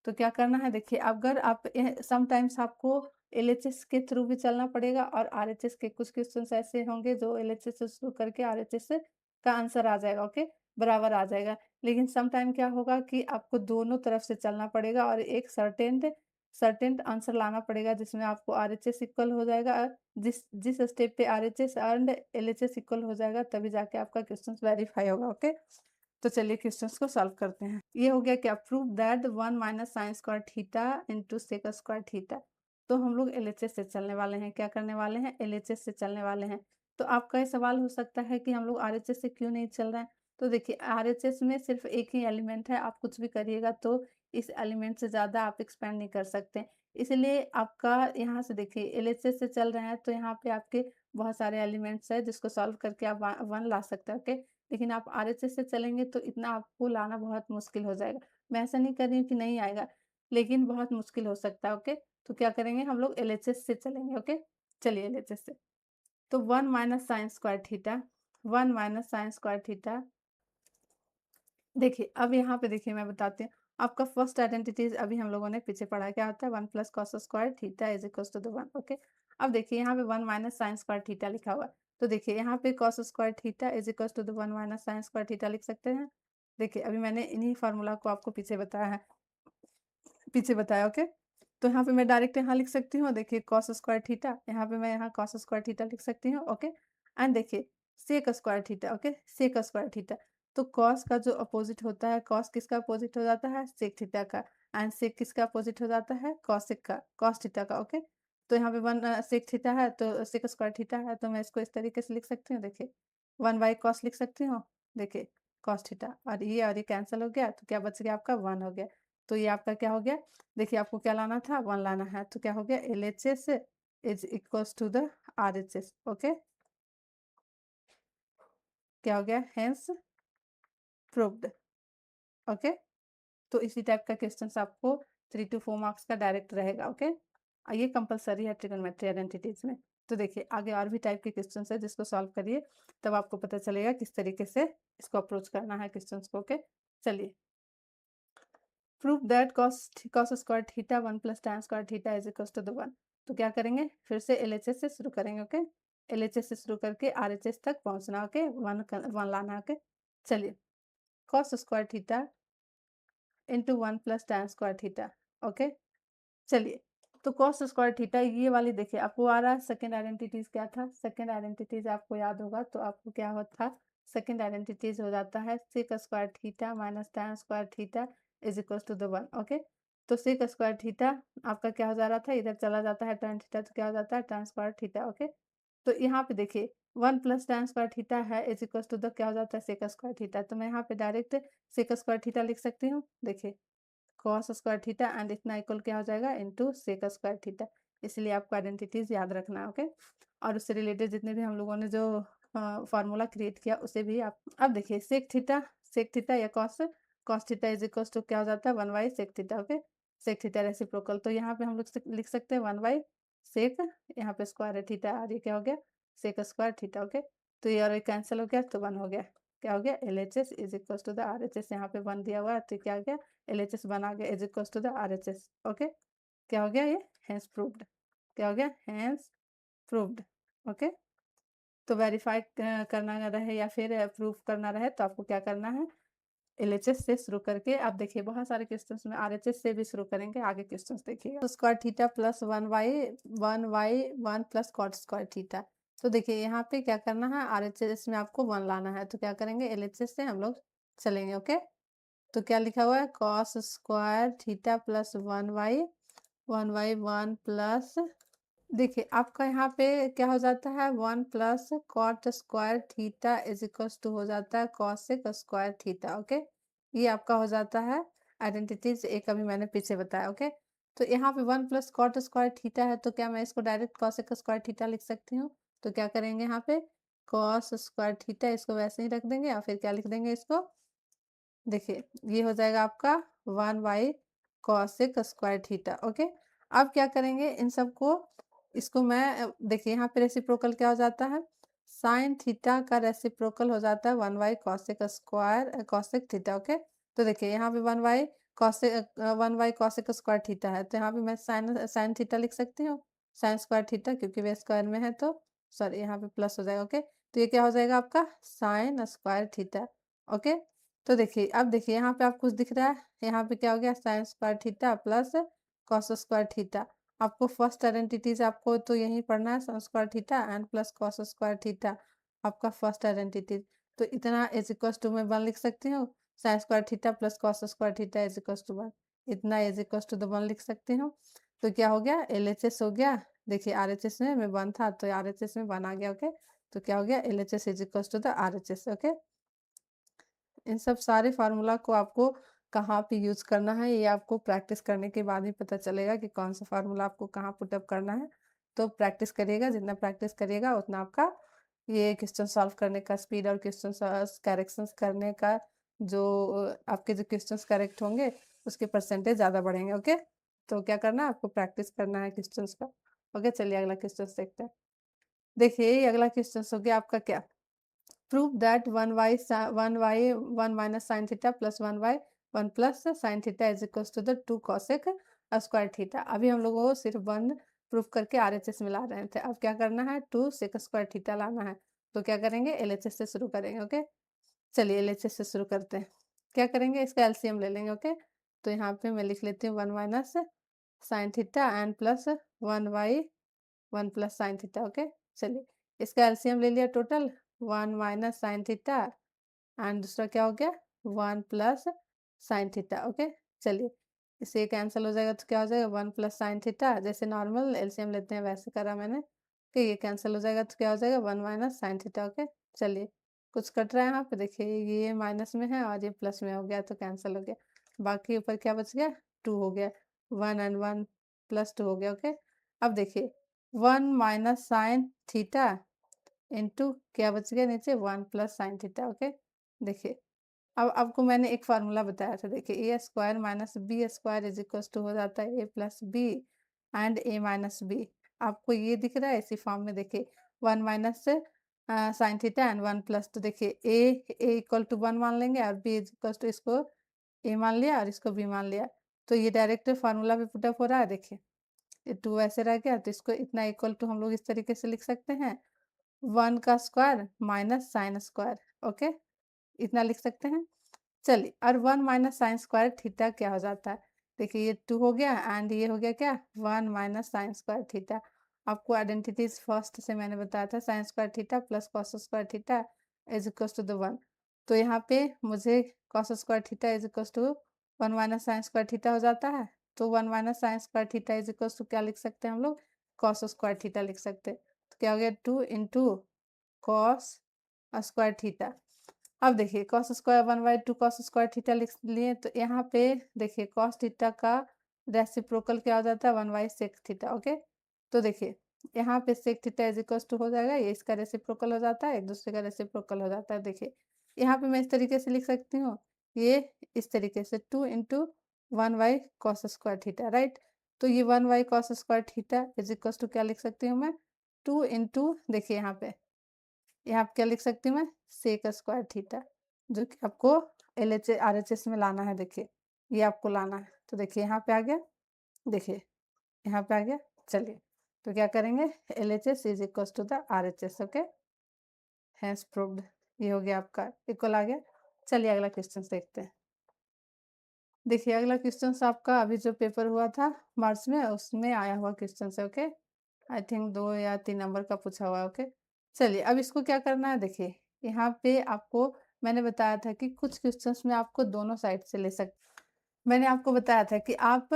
तो क्या करना है, देखिए अगर आप समटाइम्स आपको एलएचएस के थ्रू भी चलना पड़ेगा और आरएचएस के कुछ क्वेश्चंस ऐसे होंगे जो एलएचएस से शुरू करके आरएचएस से का आंसर आ जाएगा, ओके, बराबर आ जाएगा। लेकिन सम टाइम क्या होगा कि आपको दोनों तरफ से चलना पड़ेगा और एक सर्टेन आंसर लाना पड़ेगा जिसमें आपको आरएचएस इक्वल हो जाएगा। जिस जिस स्टेप पे आरएचएस एंड एलएचएस इक्वल हो जाएगा तभी जाके आपका क्वेश्चन वेरीफाई होगा, ओके। तो चलिए क्वेश्चंस को सॉल्व करते हैं। ये हो गया क्या, prove that 1 minus sine square theta into sec square theta. तो हम लोग एलएचएस से चलने वाले हैं, क्या करने वाले हैं, एलएचएस से चलने वाले हैं। तो आपका ये सवाल हो सकता है कि हम लोग आरएचएस से क्यों नहीं चल रहे हैं। तो देखिए आरएचएस में सिर्फ एक ही एलिमेंट है, आप कुछ भी करिएगा तो इस एलिमेंट से ज़्यादा आप एक्सपेंड नहीं कर सकते। इसलिए आपका यहाँ से देखिए एलएचएस से चल रहे हैं तो यहाँ पे आपके बहुत सारे एलिमेंट्स है जिसको सॉल्व करके आप 1 ला सकते हैं, ओके। लेकिन आप आरएचएस से चलेंगे तो इतना आपको लाना बहुत मुश्किल हो जाएगा। मैं ऐसा नहीं कर रही हूँ कि नहीं आएगा, लेकिन बहुत मुश्किल हो सकता है, ओके। तो क्या करेंगे हम लोग एलएचएस से चलेंगे, ओके। चलिए एलएचएस से। तो 1 minus sine square theta, 1 minus sine square theta. देखिए, अब यहाँ पे देखिए मैं बताती हूँ, आपका फर्स्ट आइडेंटिटीज़ अभी हम लोगों ने पीछे पढ़ा, क्या होता है 1 plus cos square theta is equals to the 1, okay. अब देखिए यहाँ पे 1 माइनस साइन स्क्वायर थीटा लिखा हुआ है, तो देखिए यहाँ पे cos square theta is equals to the 1 minus sine square theta लिख सकते हैं। देखिए अभी मैंने इन्हीं फार्मूला को आपको पीछे बताया, ओके। तो यहाँ पे मैं डायरेक्ट यहाँ लिख सकती हूँ, देखिए कॉस स्क्वायर थीटा, यहाँ पे मैं यहाँ कॉस स्क्वायर थीटा लिख सकती हूँ, ओके। एंड देखिए sec square theta, okay, sec square theta. तो कॉस का जो अपोजिट होता है, कॉस किसका अपोजिट हो जाता है, सेक थीटा का। एंड सेक किसका अपोजिट हो जाता है, कॉसेक का, कॉस थीटा का, ओके। तो यहाँ पे 1 सेक थीटा है तो सेक स्क्वायर थीटा है, तो मैं इसको इस तरीके से लिख सकती हूँ, देखिए 1 बाई कॉस लिख सकती हूँ, देखिए कॉस थीटा, और ये कैंसिल हो गया तो क्या बच गया आपका 1 हो गया। तो ये आपका क्या हो गया, देखिए आपको क्या लाना था, 1 लाना है, तो क्या हो गया LHS is equals to the RHS, okay. क्या हो गया, हेंस प्रूव्ड, ओके। तो इसी टाइप का क्वेश्चंस आपको 3 to 4 मार्क्स का डायरेक्ट रहेगा, ओके। ये कंपलसरी है ट्रिगोनोमेट्री आइडेंटिटीज में। तो देखिए आगे और भी टाइप के क्वेश्चंस है जिसको सॉल्व करिए, तब आपको पता चलेगा किस तरीके से इसको अप्रोच करना है क्वेश्चंस को, ओके। चलिए, prove that cos square theta 1 plus tan square theta is equals to the 1। तो क्या करेंगे, फिर से एलएचएस से शुरू करेंगे, ओके। एलएचएस से शुरू करके आरएचएस तक पहुंचना, ओके, 1 लाना, ओके। चलिए, cos square theta into 1 plus tan square theta, okay. चलिए, तो cos स्क्वायर थीटा ये वाली देखिए आपको आ रहा है, सेकंड आइडेंटिटीज क्या था, सेकंड आइडेंटिटीज आपको याद होगा तो आपको क्या होता, सेकंड आइडेंटिटीज हो जाता है sec square theta minus tan square theta is equals to the 1, okay. तो सेक स्क्वायर थीटा आपका क्या हो जा रहा था, इधर चला जाता है tan थीटा, तो क्या हो जाता है tan स्क्वायर थीटा, ओके। तो यहाँ पे देखिए 1 प्लस tan स्क्वायर थीटा है इज इक्वल्स टू द क्या हो जाता है सेक स्क्वायर थीटा, तो मैं यहाँ पे डायरेक्ट सेक स्क्वायर थीटा लिख सकती हूँ, देखिए कॉस स्क्वायर थीटा एंड इतना इक्वल क्या हो जाएगा इनटू सेक स्क्वायर थीटा। इसलिए आपको आइडेंटिटीज याद रखना है, ओके। और उससे रिलेटेड जितने भी हम लोगों ने जो फार्मूला क्रिएट किया उसे भी आप अब देखिए सेक थीटा या cos cos theta is equal to क्या हो जाता है 1 by sec theta, okay. Sec theta reciprocal, तो यहाँ पे हम लोग लिख सकते हैं 1 बाई सेक, यहाँ पे स्क्वायर है थीटा और ये क्या हो गया सेक स्क्वायर थीटा, ओके। तो ये और ये कैंसिल हो गया तो 1 हो गया, क्या हो गया L H S is equal to the R H S, यहाँ पे 1 दिया हुआ है तो क्या हो गया एलएचएस बना गया is equals to the RHS, okay. क्या हो गया ये हेंस प्रूव्ड, क्या हो गया हेंस प्रूव्ड, ओके। तो वेरीफाई करना रहे या फिर प्रूफ करना रहे तो आपको क्या करना है, एलएचएस से शुरू करके आप देखिए बहुत सारे क्वेश्चंस में आरएचएस से भी शुरू करेंगे, आगे क्वेश्चंस देखिएगा। तो square theta plus 1 plus cot square theta. तो देखिए यहाँ पे क्या करना है, आरएचएस में आपको 1 लाना है, तो क्या करेंगे एलएचएस से हम लोग चलेंगे, ओके। तो क्या लिखा हुआ है cos square theta plus 1 plus, देखिए आपका यहाँ पे क्या हो जाता है 1 plus cot square theta is equals to हो जाता है कॉसेक स्क्वायर थीटा, ओके। ये आपका हो जाता है आइडेंटिटीज एक, अभी मैंने पीछे बताया, ओके। तो यहाँ पे 1 प्लस कॉट स्क्वायर थीटा है तो क्या मैं इसको डायरेक्ट कॉसेक स्क्वायर थीटा लिख सकती हूँ, तो क्या करेंगे यहाँ पे कॉस स्क्वायर थीटा इसको वैसे ही रख देंगे या फिर क्या लिख देंगे इसको, देखिए ये हो जाएगा आपका 1 by cosec square theta, okay. अब क्या करेंगे इन सबको, इसको मैं देखिए यहाँ पे रेसिप्रोकल क्या हो जाता है साइन थीटा का रेसिप्रोकल हो जाता है 1 by cosec square cosec theta, okay. तो देखिए यहाँ पे 1 बाई कॉसेक स्क्वायर थीटा है तो यहाँ पे मैं साइन साइन थीटा लिख सकती हूँ, साइन स्क्वायर थीटा क्योंकि वे स्क्वायर में है तो सॉरी यहाँ पे प्लस हो जाएगा, ओके। तो ये क्या हो जाएगा आपका साइन स्क्वायर थीटा। ओके, तो देखिए अब देखिए यहाँ पे आप कुछ दिख रहा है, यहाँ पे क्या हो गया sine square theta plus cos square theta. आपको फर्स्ट आइडेंटिटीज आपको तो यही पढ़ना है, sine square theta and plus cos square theta आपका फर्स्ट आइडेंटिटीज। तो इतना इज इक्वल टू मैं 1 लिख सकती हूँ, sine square theta plus cos square theta is equal to 1, इतना इज इक्वल टू द 1 लिख सकती हूँ। तो क्या हो गया LHS हो गया, देखिए RHS में 1 था तो RHS में 1 आ गया। ओके, तो क्या हो गया LHS is equal to the RHS। Okay, इन सब सारे फार्मूला को आपको कहाँ पे यूज करना है ये आपको प्रैक्टिस करने के बाद ही पता चलेगा कि कौन सा फार्मूला आपको कहाँ पुटअप करना है। तो प्रैक्टिस करिएगा, जितना प्रैक्टिस करिएगा उतना आपका ये क्वेश्चन सॉल्व करने का स्पीड और क्वेश्चन करेक्शंस करने का जो आपके जो क्वेश्चंस करेक्ट होंगे उसके परसेंटेज ज़्यादा बढ़ेंगे। ओके, तो क्या करना है आपको प्रैक्टिस करना है क्वेश्चंस का। ओके, चलिए अगला क्वेश्चन देखते हैं। देखिए ये अगला क्वेश्चन हो गया आपका क्या, prove that 1 minus sin theta plus 1 plus sin theta is equals to the 2 cosec square theta। अभी हम लोगों को सिर्फ 1 प्रूफ करके RHS में ला रहे थे, अब क्या करना है 2 sec स्क्वायर थीटा लाना है। तो क्या करेंगे LHS से शुरू करेंगे। ओके, चलिए LHS से शुरू करते हैं। क्या करेंगे इसका LCM ले लेंगे। ओके, तो यहाँ पे मैं लिख लेती हूँ 1 minus sine theta and plus 1 plus sine theta. Okay, चलिए इसका एलसीएम ले लिया total 1 minus sine theta and दूसरा क्या हो गया 1 प्लस साइन थीटा। ओके, चलिए इसे कैंसिल हो जाएगा तो क्या हो जाएगा 1 प्लस साइन थीटा, जैसे नॉर्मल एलसीएम लेते हैं वैसे करा मैंने। ओके, ये कैंसिल हो जाएगा तो क्या हो जाएगा 1 माइनस साइन थीटा। ओके, चलिए कुछ कट रहा है यहाँ पे, देखिए ये माइनस में है और ये प्लस में हो गया तो कैंसिल हो गया। बाकी ऊपर क्या बच गया 2 हो गया, 1 एंड 1 प्लस 2 हो गया। ओके, अब देखिए 1 माइनस साइन थीटा इंटू क्या बच गया नीचे 1 प्लस साइन थीटा। ओके, देखिए अब आपको मैंने एक फार्मूला बताया था, देखिए A square minus B square is equal to हो जाता है A plus B and A minus B. आपको ये दिख रहा है इसी फॉर्म में, देखिए 1 minus sine theta and 1 plus, तो देखिए ए इक्वल टू 1 मान लेंगे और बी इज इक्वल टू इसको ए मान लिया और इसको बी मान लिया, तो ये डायरेक्ट फार्मूला पे पुटअप हो रहा है। देखिए ये 2 ऐसे रह गया तो इसको इतना इक्वल टू हम लोग इस तरीके से लिख सकते हैं 1 का square minus sine square. Okay, इतना लिख सकते हैं। चलिए और 1 माइनस साइन स्क्वायर थीटा क्या हो जाता है, देखिए ये 2 हो गया एंड ये हो गया क्या 1 माइनस साइन स्क्वायर थीटा। आपको आइडेंटिटीज फर्स्ट से मैंने बताया था sine square theta plus cos square theta is equal to the 1। तो यहाँ पे मुझे cos square theta is equal to 1 minus sine square theta हो जाता है। तो 1 minus sine square theta is equal to क्या लिख सकते हैं हम लोग कॉस स्क्वायर थीटा लिख सकते हैं। तो क्या हो गया 2 इंटू कॉस स्क्वायर थीटा। अब देखिए cos square 1/2 cos square theta लिख लिए, तो यहाँ पे देखिए कॉस थीटा का रेसिप्रोकल क्या हो जाता है 1/sec थीटा। ओके, तो देखिए यहाँ पे sec theta is equal to हो जाएगा, ये इसका रेसिप्रोकल हो जाता है, एक दूसरे का रेसिप्रोकल हो जाता है। देखिए यहाँ पे मैं इस तरीके से लिख सकती हूँ, ये इस तरीके से 2 into 1 cos square theta, right. तो ये 1 cos square theta is equal to क्या लिख सकती हूँ मैं 2 इंटू, देखिए यहाँ पे क्या लिख सकती हूँ मैं सेक स्क्वायर थीटा, जो कि आपको LHS RHS में लाना है। देखिए ये आपको लाना है, तो देखिए यहाँ पे आ गया, देखिए यहाँ पे आ गया। चलिए तो क्या करेंगे LHS is equal to the RHS। Okay, hence proved, ये हो गया आपका इक्वल आ गया। चलिए अगला क्वेश्चन देखते हैं। देखिए अगला क्वेश्चन आपका अभी जो पेपर हुआ था मार्च में उसमें आया हुआ क्वेश्चन है। ओके, आई थिंक 2 या 3 नंबर का पूछा हुआ है। ओके, चलिए अब इसको क्या करना है, देखिए यहाँ पे आपको मैंने बताया था कि कुछ क्वेश्चंस में आपको दोनों साइड से ले सकते, मैंने आपको बताया था कि आप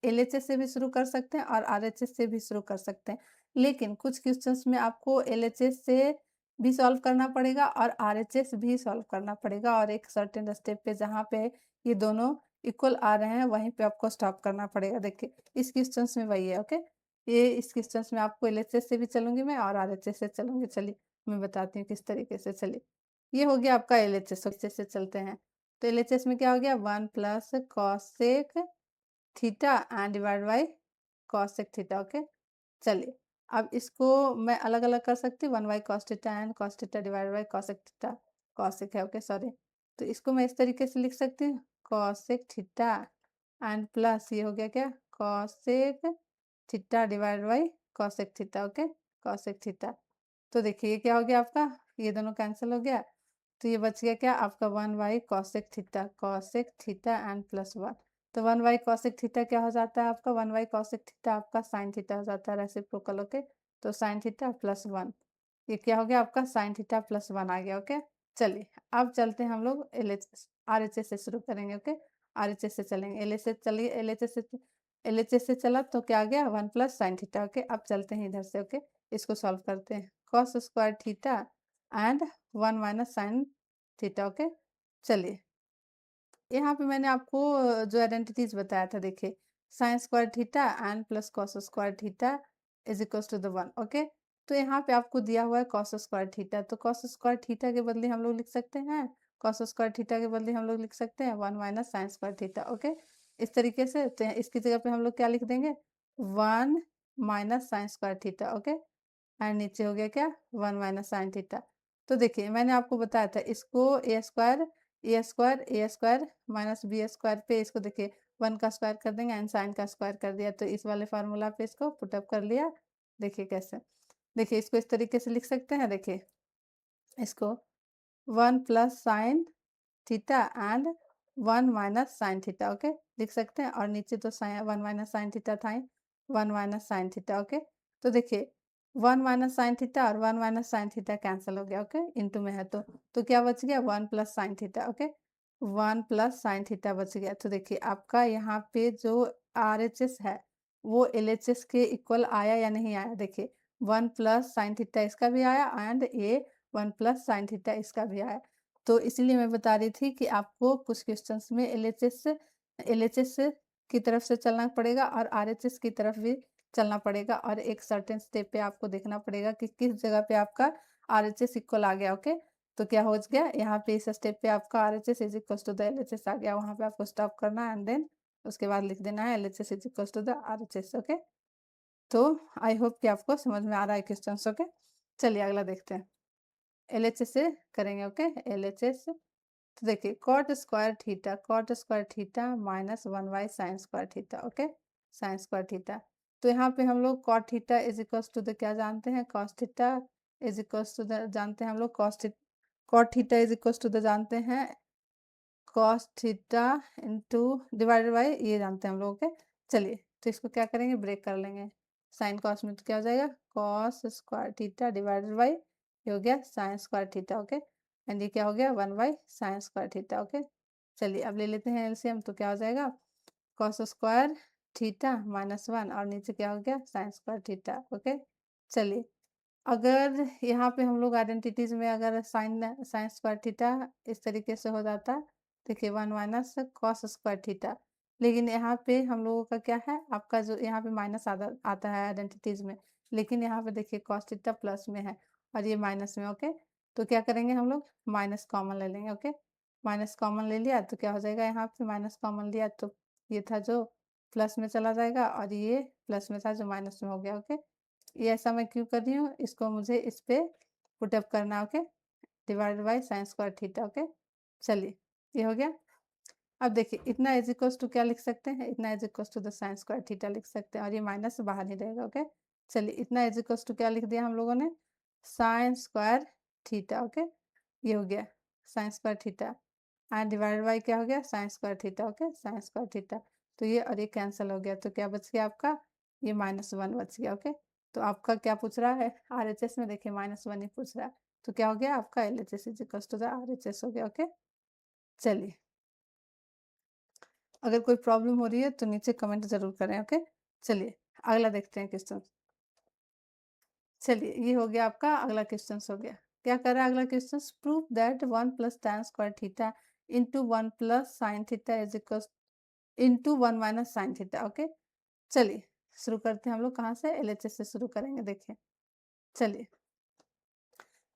LHS से भी शुरू कर सकते हैं और RHS से भी शुरू कर सकते हैं, लेकिन कुछ क्वेश्चंस में आपको LHS से भी सॉल्व करना पड़ेगा और RHS भी सॉल्व करना पड़ेगा, और एक सर्टेन स्टेप पे जहाँ पे ये दोनों इक्वल आ रहे हैं वहीं पे आपको स्टॉप करना पड़ेगा। देखिए इस क्वेश्चंस में वही है। ओके, ये इस क्वेश्चंस में आपको LHS से भी चलूंगी मैं और RHS से चलूंगी। चलिए मैं बताती हूँ किस तरीके से। चलिए ये हो गया आपका LHS से चलते हैं, तो LHS में क्या हो गया 1 plus cosec theta and divide by cosec theta. Okay, चलिए अब इसको मैं अलग अलग कर सकती हूँ 1 by cos theta and cos theta divide by cosec theta, cosec है। ओके सॉरी, तो इसको मैं इस तरीके से लिख सकती हूँ कॉसेक थीटा एंड प्लस ये हो गया क्या cosec theta divide by cosec theta. Okay, cosec theta, तो देखिए ये क्या हो गया आपका ये दोनों कैंसिल हो गया, तो ये बच गया क्या आपका 1 by cosec theta and plus 1। तो 1 बाई कॉसेक थीटा क्या हो जाता है आपका, 1 बाई कॉसेक थीटा आपका साइन थीटा हो जाता है रेसिप्रोकल। ओके, तो साइन थीटा प्लस 1, ये क्या हो गया आपका साइन थीटा प्लस 1 आ गया। ओके, चलिए अब चलते हैं हम लोग RHS से शुरू करेंगे। ओके, RHS से चलेंगे, LHS चलिए, LHS से चला तो क्या आ गया 1 प्लस साइन थीटा। ओके, अब चलते हैं इधर से। ओके, इसको सॉल्व करते हैं, cos square theta and 1 minus sine theta. Okay, चलिए यहाँ पे मैंने आपको जो आइडेंटिटीज बताया था, देखिए sine square theta and plus cos square theta is equals to the 1। Okay, तो यहाँ पे आपको दिया हुआ है कॉस स्क्वायर थीटा, तो कॉस स्क्वायर थीटा के बदले हम लोग लिख सकते हैं, कॉस स्क्वायर थीटा के बदले हम लोग लिख सकते हैं 1 minus sine square theta. Okay, इस तरीके से, तो इसकी जगह पे हम लोग क्या लिख देंगे 1 minus sine square theta. Okay, and नीचे हो गया क्या 1 माइनस साइन थीटा। तो देखिए मैंने आपको बताया था इसको ए स्क्वायर माइनस बी स्क्वायर पे इसको देखिए 1 का स्क्वायर कर देंगे एंड साइन का स्क्वायर कर दिया, तो इस वाले फार्मूला पे इसको पुटअप कर लिया। देखिए कैसे, देखिए इसको इस तरीके से लिख सकते हैं, देखिए इसको 1 plus sine theta and 1 minus sine theta. Okay, लिख सकते हैं, और नीचे तो साइन 1 माइनस साइन थीटा था ही, 1 माइनस साइन थीटा। ओके, तो देखिए 1 माइनस साइन थीटा और 1 माइनस साइन थीटा कैंसिल हो गया। ओके, इनटू में है तो क्या बच गया 1 plus sine theta. Okay, 1 plus sine theta बच गया। तो देखिए आपका यहाँ पे जो RHS है वो LHS के इक्वल आया या नहीं आया, देखिए 1 प्लस साइन थीटा इसका भी आया एंड ये 1 प्लस साइन थीटा इसका भी आया। तो इसलिए मैं बता रही थी कि आपको कुछ क्वेश्चंस में LHS की तरफ से चलना पड़ेगा और RHS की तरफ भी चलना पड़ेगा, और एक सर्टेन स्टेप पे आपको देखना पड़ेगा कि किस जगह पे आपका RHS इक्वल आ गया। ओके, तो क्या हो गया यहाँ पे इस स्टेप पे आपका RHS is equal to the LHS आ गया, वहाँ पे आपको स्टॉप करना है एंड देन उसके बाद लिख देना है LHS is equal to the RHS। Okay, तो आई होप कि आपको समझ में आ रहा है क्वेश्चन। ओके, चलिए अगला देखते हैं, LHS से करेंगे। ओके, LHS, तो देखिए cot square theta minus 1 by sine square theta. Okay, sine square theta, तो यहाँ पे हम लोग cot theta is equals to the क्या जानते हैं, cos theta is equals to the जानते हैं हम लोग cot theta is equals to the जानते हैं cos theta into divided by ये जानते हैं हम लोग। ओके, चलिए तो इसको क्या करेंगे ब्रेक कर लेंगे, साइन कॉस में तो क्या हो जाएगा cos square theta divided by ये हो गया sine square theta. Okay, and ये क्या हो गया 1 by sine square theta. Okay, चलिए अब ले लेते हैं एलसीएम, तो क्या हो जाएगा कॉस स्क्वायर थीटा माइनस 1 और नीचे क्या हो गया साइन स्क्वायर थीटा। ओके, चलिए अगर यहाँ पे हम लोग आइडेंटिटीज में अगर साइन स्क्वायर थीटा इस तरीके से हो जाता, देखिए 1 माइनस कॉस स्क्वायर थीटा, लेकिन यहाँ पे हम लोगों का क्या है आपका जो यहाँ पे माइनस आता है आइडेंटिटीज में, लेकिन यहाँ पे देखिए कॉस थीटा प्लस में है और ये माइनस में। ओके, तो क्या करेंगे हम लोग माइनस कॉमन ले लेंगे। ओके, माइनस कॉमन ले लिया तो क्या हो जाएगा, यहाँ पे माइनस कॉमन लिया तो ये था जो प्लस में चला जाएगा और ये प्लस में था जो माइनस में हो गया। ओके, ये ऐसा मैं क्यों कर रही हूँ, इसको मुझे इस पे पुटअप करना। Okay, divided by sine square theta. Okay, चलिए ये हो गया। अब देखिए इतना इज इक्वल्स टू क्या लिख सकते हैं, इतना is equals to the sine square theta लिख सकते हैं और ये माइनस बाहर नहीं रहेगा। ओके, चलिए इतना इज इक्वल्स टू क्या लिख दिया हम लोगों ने साइन स्क्वायर थीटा। ओके, ये हो गया sine square theta and divided by क्या हो गया sine square theta. Okay, sine square theta, तो ये और ये कैंसिल हो गया, तो क्या बच गया आपका ये -1 बच गया। ओके, तो आपका क्या पूछ रहा है RHS में, देखिए -1 ही पूछ रहा है, तो क्या हो गया आपका LHS is equal to the RHS हो गया। ओके, चलिए अगर कोई प्रॉब्लम हो रही है तो नीचे कमेंट जरूर करें। ओके, चलिए अगला देखते हैं क्वेश्चन। चलिए ये हो गया आपका अगला क्वेश्चन हो गया, क्या कर रहा है अगला question, prove that 1 plus tan square theta into 1 plus sine theta is equal into 1 minus sine theta. Okay, चलिए शुरू करते हैं हम लोग कहाँ से, LHS से शुरू करेंगे। देखिए चलिए,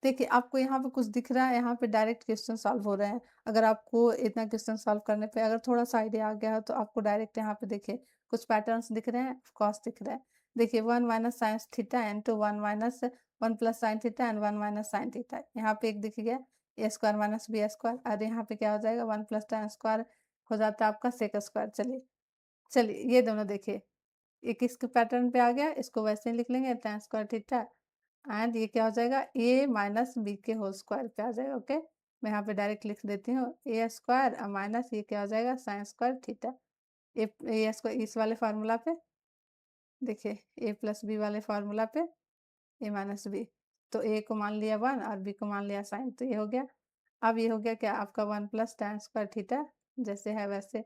देखिए आपको यहाँ पे कुछ दिख रहा है, यहाँ पे डायरेक्ट क्वेश्चन सॉल्व हो रहे हैं। अगर आपको इतना क्वेश्चन सॉल्व करने पे अगर थोड़ा सा आइडिया आ गया हो तो आपको डायरेक्ट यहाँ पे देखिए कुछ पैटर्न्स दिख रहे हैं, कॉस दिख रहा है। देखिए 1 minus sine theta into 1 minus 1 plus sine theta and 1 minus sine theta, यहाँ पे एक दिख गया ए स्क्वायर माइनस बी स्क्वायर, और यहाँ पे क्या हो जाएगा 1 प्लस tan स्क्वायर हो जाता है आपका सेक स्क्वायर। चलिए चलिए ये दोनों देखिए ये किसके पैटर्न पे आ गया, इसको वैसे ही लिख लेंगे tan स्क्वायर थीटा एंड ये क्या हो जाएगा a माइनस बी के होल स्क्वायर पे आ जाएगा। ओके, मैं यहाँ पे डायरेक्ट लिख देती हूँ ए स्क्वायर माइनस ये क्या हो जाएगा साइन स्क्वायर थीटा। ए स्क्वायर इस वाले फार्मूला पे देखिए ए प्लस बी वाले फार्मूला पे ए माइनस बी, तो ए को मान लिया 1 और बी को मान लिया साइन, तो ये हो गया। अब ये हो गया क्या आपका 1 प्लस tan स्क्वायर थीटा जैसे है वैसे,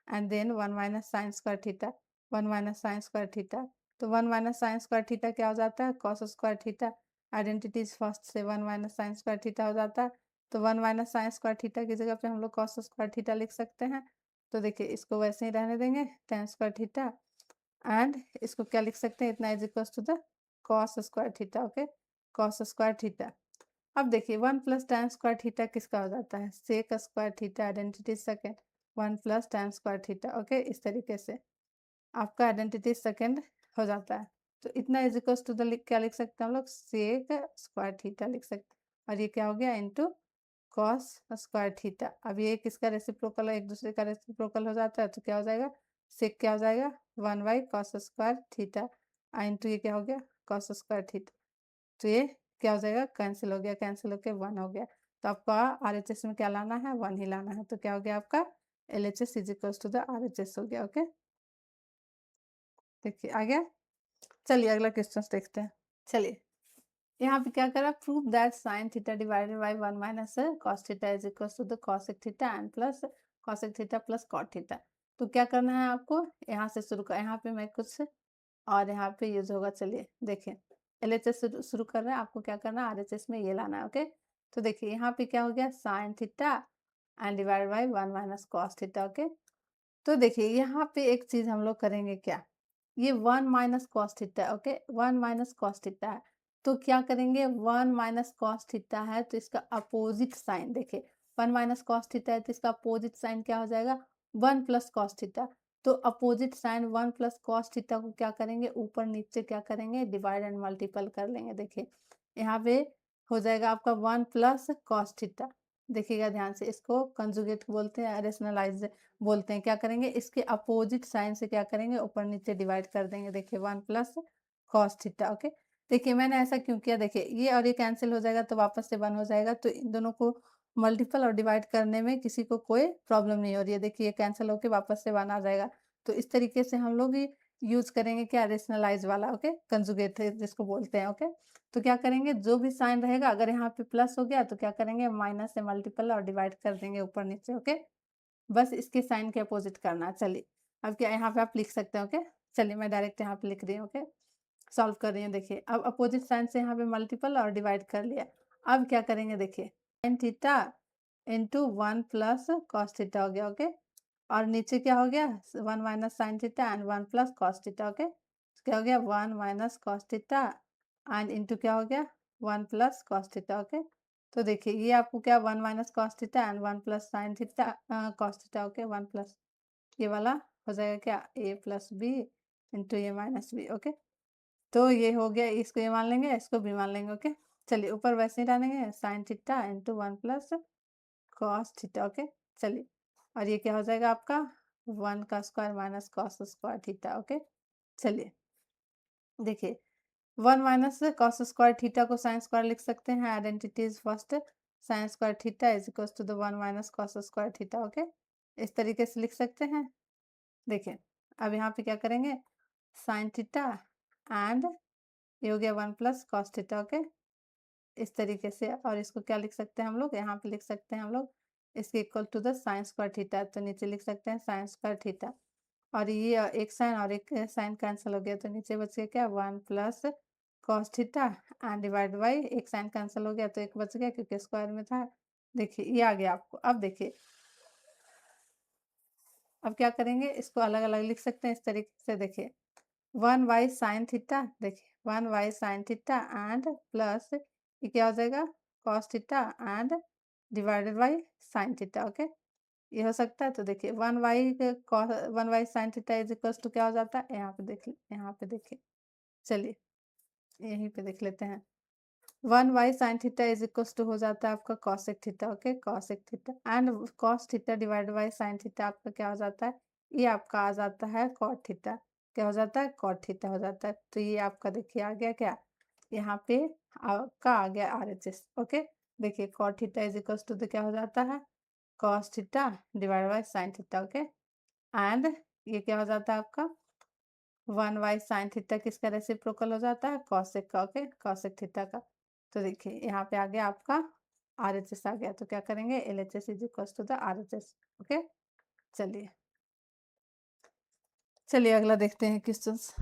and then 1 minus sine square theta, 1 minus sine square theta, तो 1 माइनस साइन स्क्वायर थीटा क्या हो जाता है cos square theta. Identities first से 1 माइनस साइन स्क्वायर थीटा हो जाता है, तो 1 माइनस साइन स्क्वायर थीटा की जगह पे हम लोग कॉस स्क्वायर थीटा लिख सकते हैं। तो देखिए इसको वैसे ही रहने देंगे tan स्क्वायर थीटा, एंड इसको क्या लिख सकते हैं इतना is equal to the cos square theta. Okay, cos square theta. अब देखिए 1 प्लस tan स्क्वायर थीटा किसका हो जाता है sec square theta, identity second 1 plus tan square theta. Okay, इस तरीके से आपका आइडेंटिटी सेकेंड हो जाता है। तो इतना इज इक्वल टू द क्या लिख सकते हैं हम लोग सेक स्क्वायर थीटा लिख सकते हैं, और ये क्या हो गया इनटू कॉस स्क्वायर थीटा। अब ये किसका रेसिप्रोकल है एक दूसरे का रेसिप्रोकल हो जाता है, तो क्या हो जाएगा सेक क्या हो जाएगा 1 by cos square theta into ये क्या हो गया कॉस स्क्वायर थीटा। तो ये क्या हो जाएगा कैंसिल हो गया, कैंसिल होके 1 हो गया। तो आपका आरएचएस में क्या लाना है 1 ही लाना है, तो क्या हो गया आपका LHS is equal to the RHS हो गया। ओके, देखिए आ गया। चलिए अगला क्वेश्चन देखते हैं। चलिए यहाँ पे क्या करा prove that sine theta divided by 1 minus cos theta is equal to the cosec theta and plus cosec theta plus cot theta. तो क्या करना है आपको यहाँ से शुरू कर, यहाँ पे मैं कुछ और यहाँ पे यूज होगा। चलिए देखिए एलएचएस शुरू कर रहे हैं, आपको क्या करना है आरएचएस में ये लाना है। ओके, तो देखिए यहाँ पे क्या हो गया sign theta and divide by 1 minus cos theta. Okay, तो देखिए यहाँ पे एक चीज हम लोग करेंगे क्या, ये 1 minus cos theta. Okay, 1 minus cos theta है, तो क्या करेंगे 1 माइनस कॉस थीटा है तो इसका अपोजिट साइन देखिए 1 माइनस कॉस थीटा है तो इसका अपोजिट साइन क्या हो जाएगा 1 प्लस कॉस थीटा। तो opposite sine 1 plus cos theta को क्या करेंगे ऊपर नीचे क्या करेंगे डिवाइड एंड मल्टीपल कर लेंगे। देखिए यहाँ पे हो जाएगा आपका 1 प्लस कॉस थीटा, देखिएगा ध्यान से इसको कंजुगेट बोलते हैं रेशनलाइज बोलते हैं। क्या करेंगे इसके अपोजिट साइन से क्या करेंगे ऊपर नीचे डिवाइड कर देंगे। देखिए 1 प्लस कॉस थीटा। ओके, देखिए मैंने ऐसा क्यों किया, देखिए ये और ये कैंसिल हो जाएगा तो वापस से 1 हो जाएगा, तो इन दोनों को मल्टीपल और डिवाइड करने में किसी को कोई प्रॉब्लम नहीं हो रही है। देखिए ये कैंसिल होके वापस से 1 आ जाएगा, तो इस तरीके से हम लोग यूज करेंगे क्या रेशनलाइज वाला। ओके, कंजुगेट जिसको बोलते हैं। ओके, तो क्या करेंगे जो भी साइन रहेगा अगर यहाँ पे प्लस हो गया तो क्या करेंगे माइनस से मल्टीपल और डिवाइड कर देंगे ऊपर नीचे। ओके, बस इसके साइन के अपोजिट करना है। चलिए अब क्या यहाँ पे आप लिख सकते हैं। ओके, चलिए मैं डायरेक्ट यहाँ पे लिख रही हूँ। ओके, सॉल्व कर रही हूँ। देखिए अब अपोजिट साइन से यहाँ पे मल्टीपल और डिवाइड कर लिया। अब क्या करेंगे देखिए sine theta into 1 plus cos theta हो गया। ओके, और नीचे क्या हो गया 1 minus sine theta and 1 plus cos theta. Okay, क्या हो गया 1 minus cos theta and into क्या हो गया 1 प्लस कॉस थीटा। ओके, तो देखिए ये आपको क्या 1 minus cos theta and 1 plus sine theta cos theta. Okay, 1 plus ये वाला हो जाएगा क्या a plus B into A minus B. Okay, तो ये हो गया, इसको ये मान लेंगे इसको भी मान लेंगे। ओके, चलिए ऊपर वैसे ही डालेंगे sine theta into 1 plus cos theta. Okay, चलिए और ये क्या हो जाएगा आपका 1 का square minus cos square theta. Okay, चलिए देखिए 1 माइनस कॉस स्क्वायर थीटा को साइन स्क्वायर लिख सकते हैं। Identities first sine square theta is equal to the 1 minus cos square theta. Okay, इस तरीके से लिख सकते हैं। देखिए अब यहाँ पे क्या करेंगे साइन थीटा एंड ये हो गया 1 प्लस कॉस थीटा। ओके, इस तरीके से, और इसको क्या लिख सकते हैं हम लोग यहाँ पे लिख सकते हैं हम लोग इसके equal to the sine square theta, तो नीचे लिख सकते हैं साइन स्क्वायर थीटा, और ये एक साइन और एक साइन कैंसिल हो गया तो नीचे बच गया क्या 1 plus cos theta and divide by एक साइन कैंसिल हो गया तो एक बच गया क्योंकि स्क्वायर में था। देखिए ये आ गया आपको। अब देखिए अब क्या करेंगे इसको अलग अलग लिख सकते हैं इस तरीके से। देखिए 1 बाई साइन थीटा, देखिए 1 by sine theta and plus ये क्या हो जाएगा cos theta and divided by sine theta. Okay, ये हो सकता है। तो देखिए 1 by sine theta is equal to क्या हो जाता है यहाँ पे देखिए, यहाँ पे देखिए, चलिए यहीं पे देख लेते हैं 1 by sine theta is equal to हो जाता है आपका cosec theta. Okay, cosec theta and cos theta divide by sine theta आपका क्या हो जाता है ये आपका आ जाता है कॉट थीटा। क्या हो जाता है कॉट थीटा हो जाता है। तो ये आपका देखिए आ गया क्या यहाँ पे आपका आ गया RHS। ओके, देखिए cot theta is equal to क्या हो जाता है, cos theta divide by sine theta. Okay, and ये क्या हो जाता है आपका 1 बाय साइन थीटा, किसका रेसिप्रोकल हो जाता है, कॉसेक का। ओके, कॉसेक थीटा का। तो देखिए यहाँ पे आ गया आपका RHS आ गया, तो क्या करेंगे LHS is equal to the RHS। Okay, चलिए चलिए अगला देखते हैं क्वेश्चंस।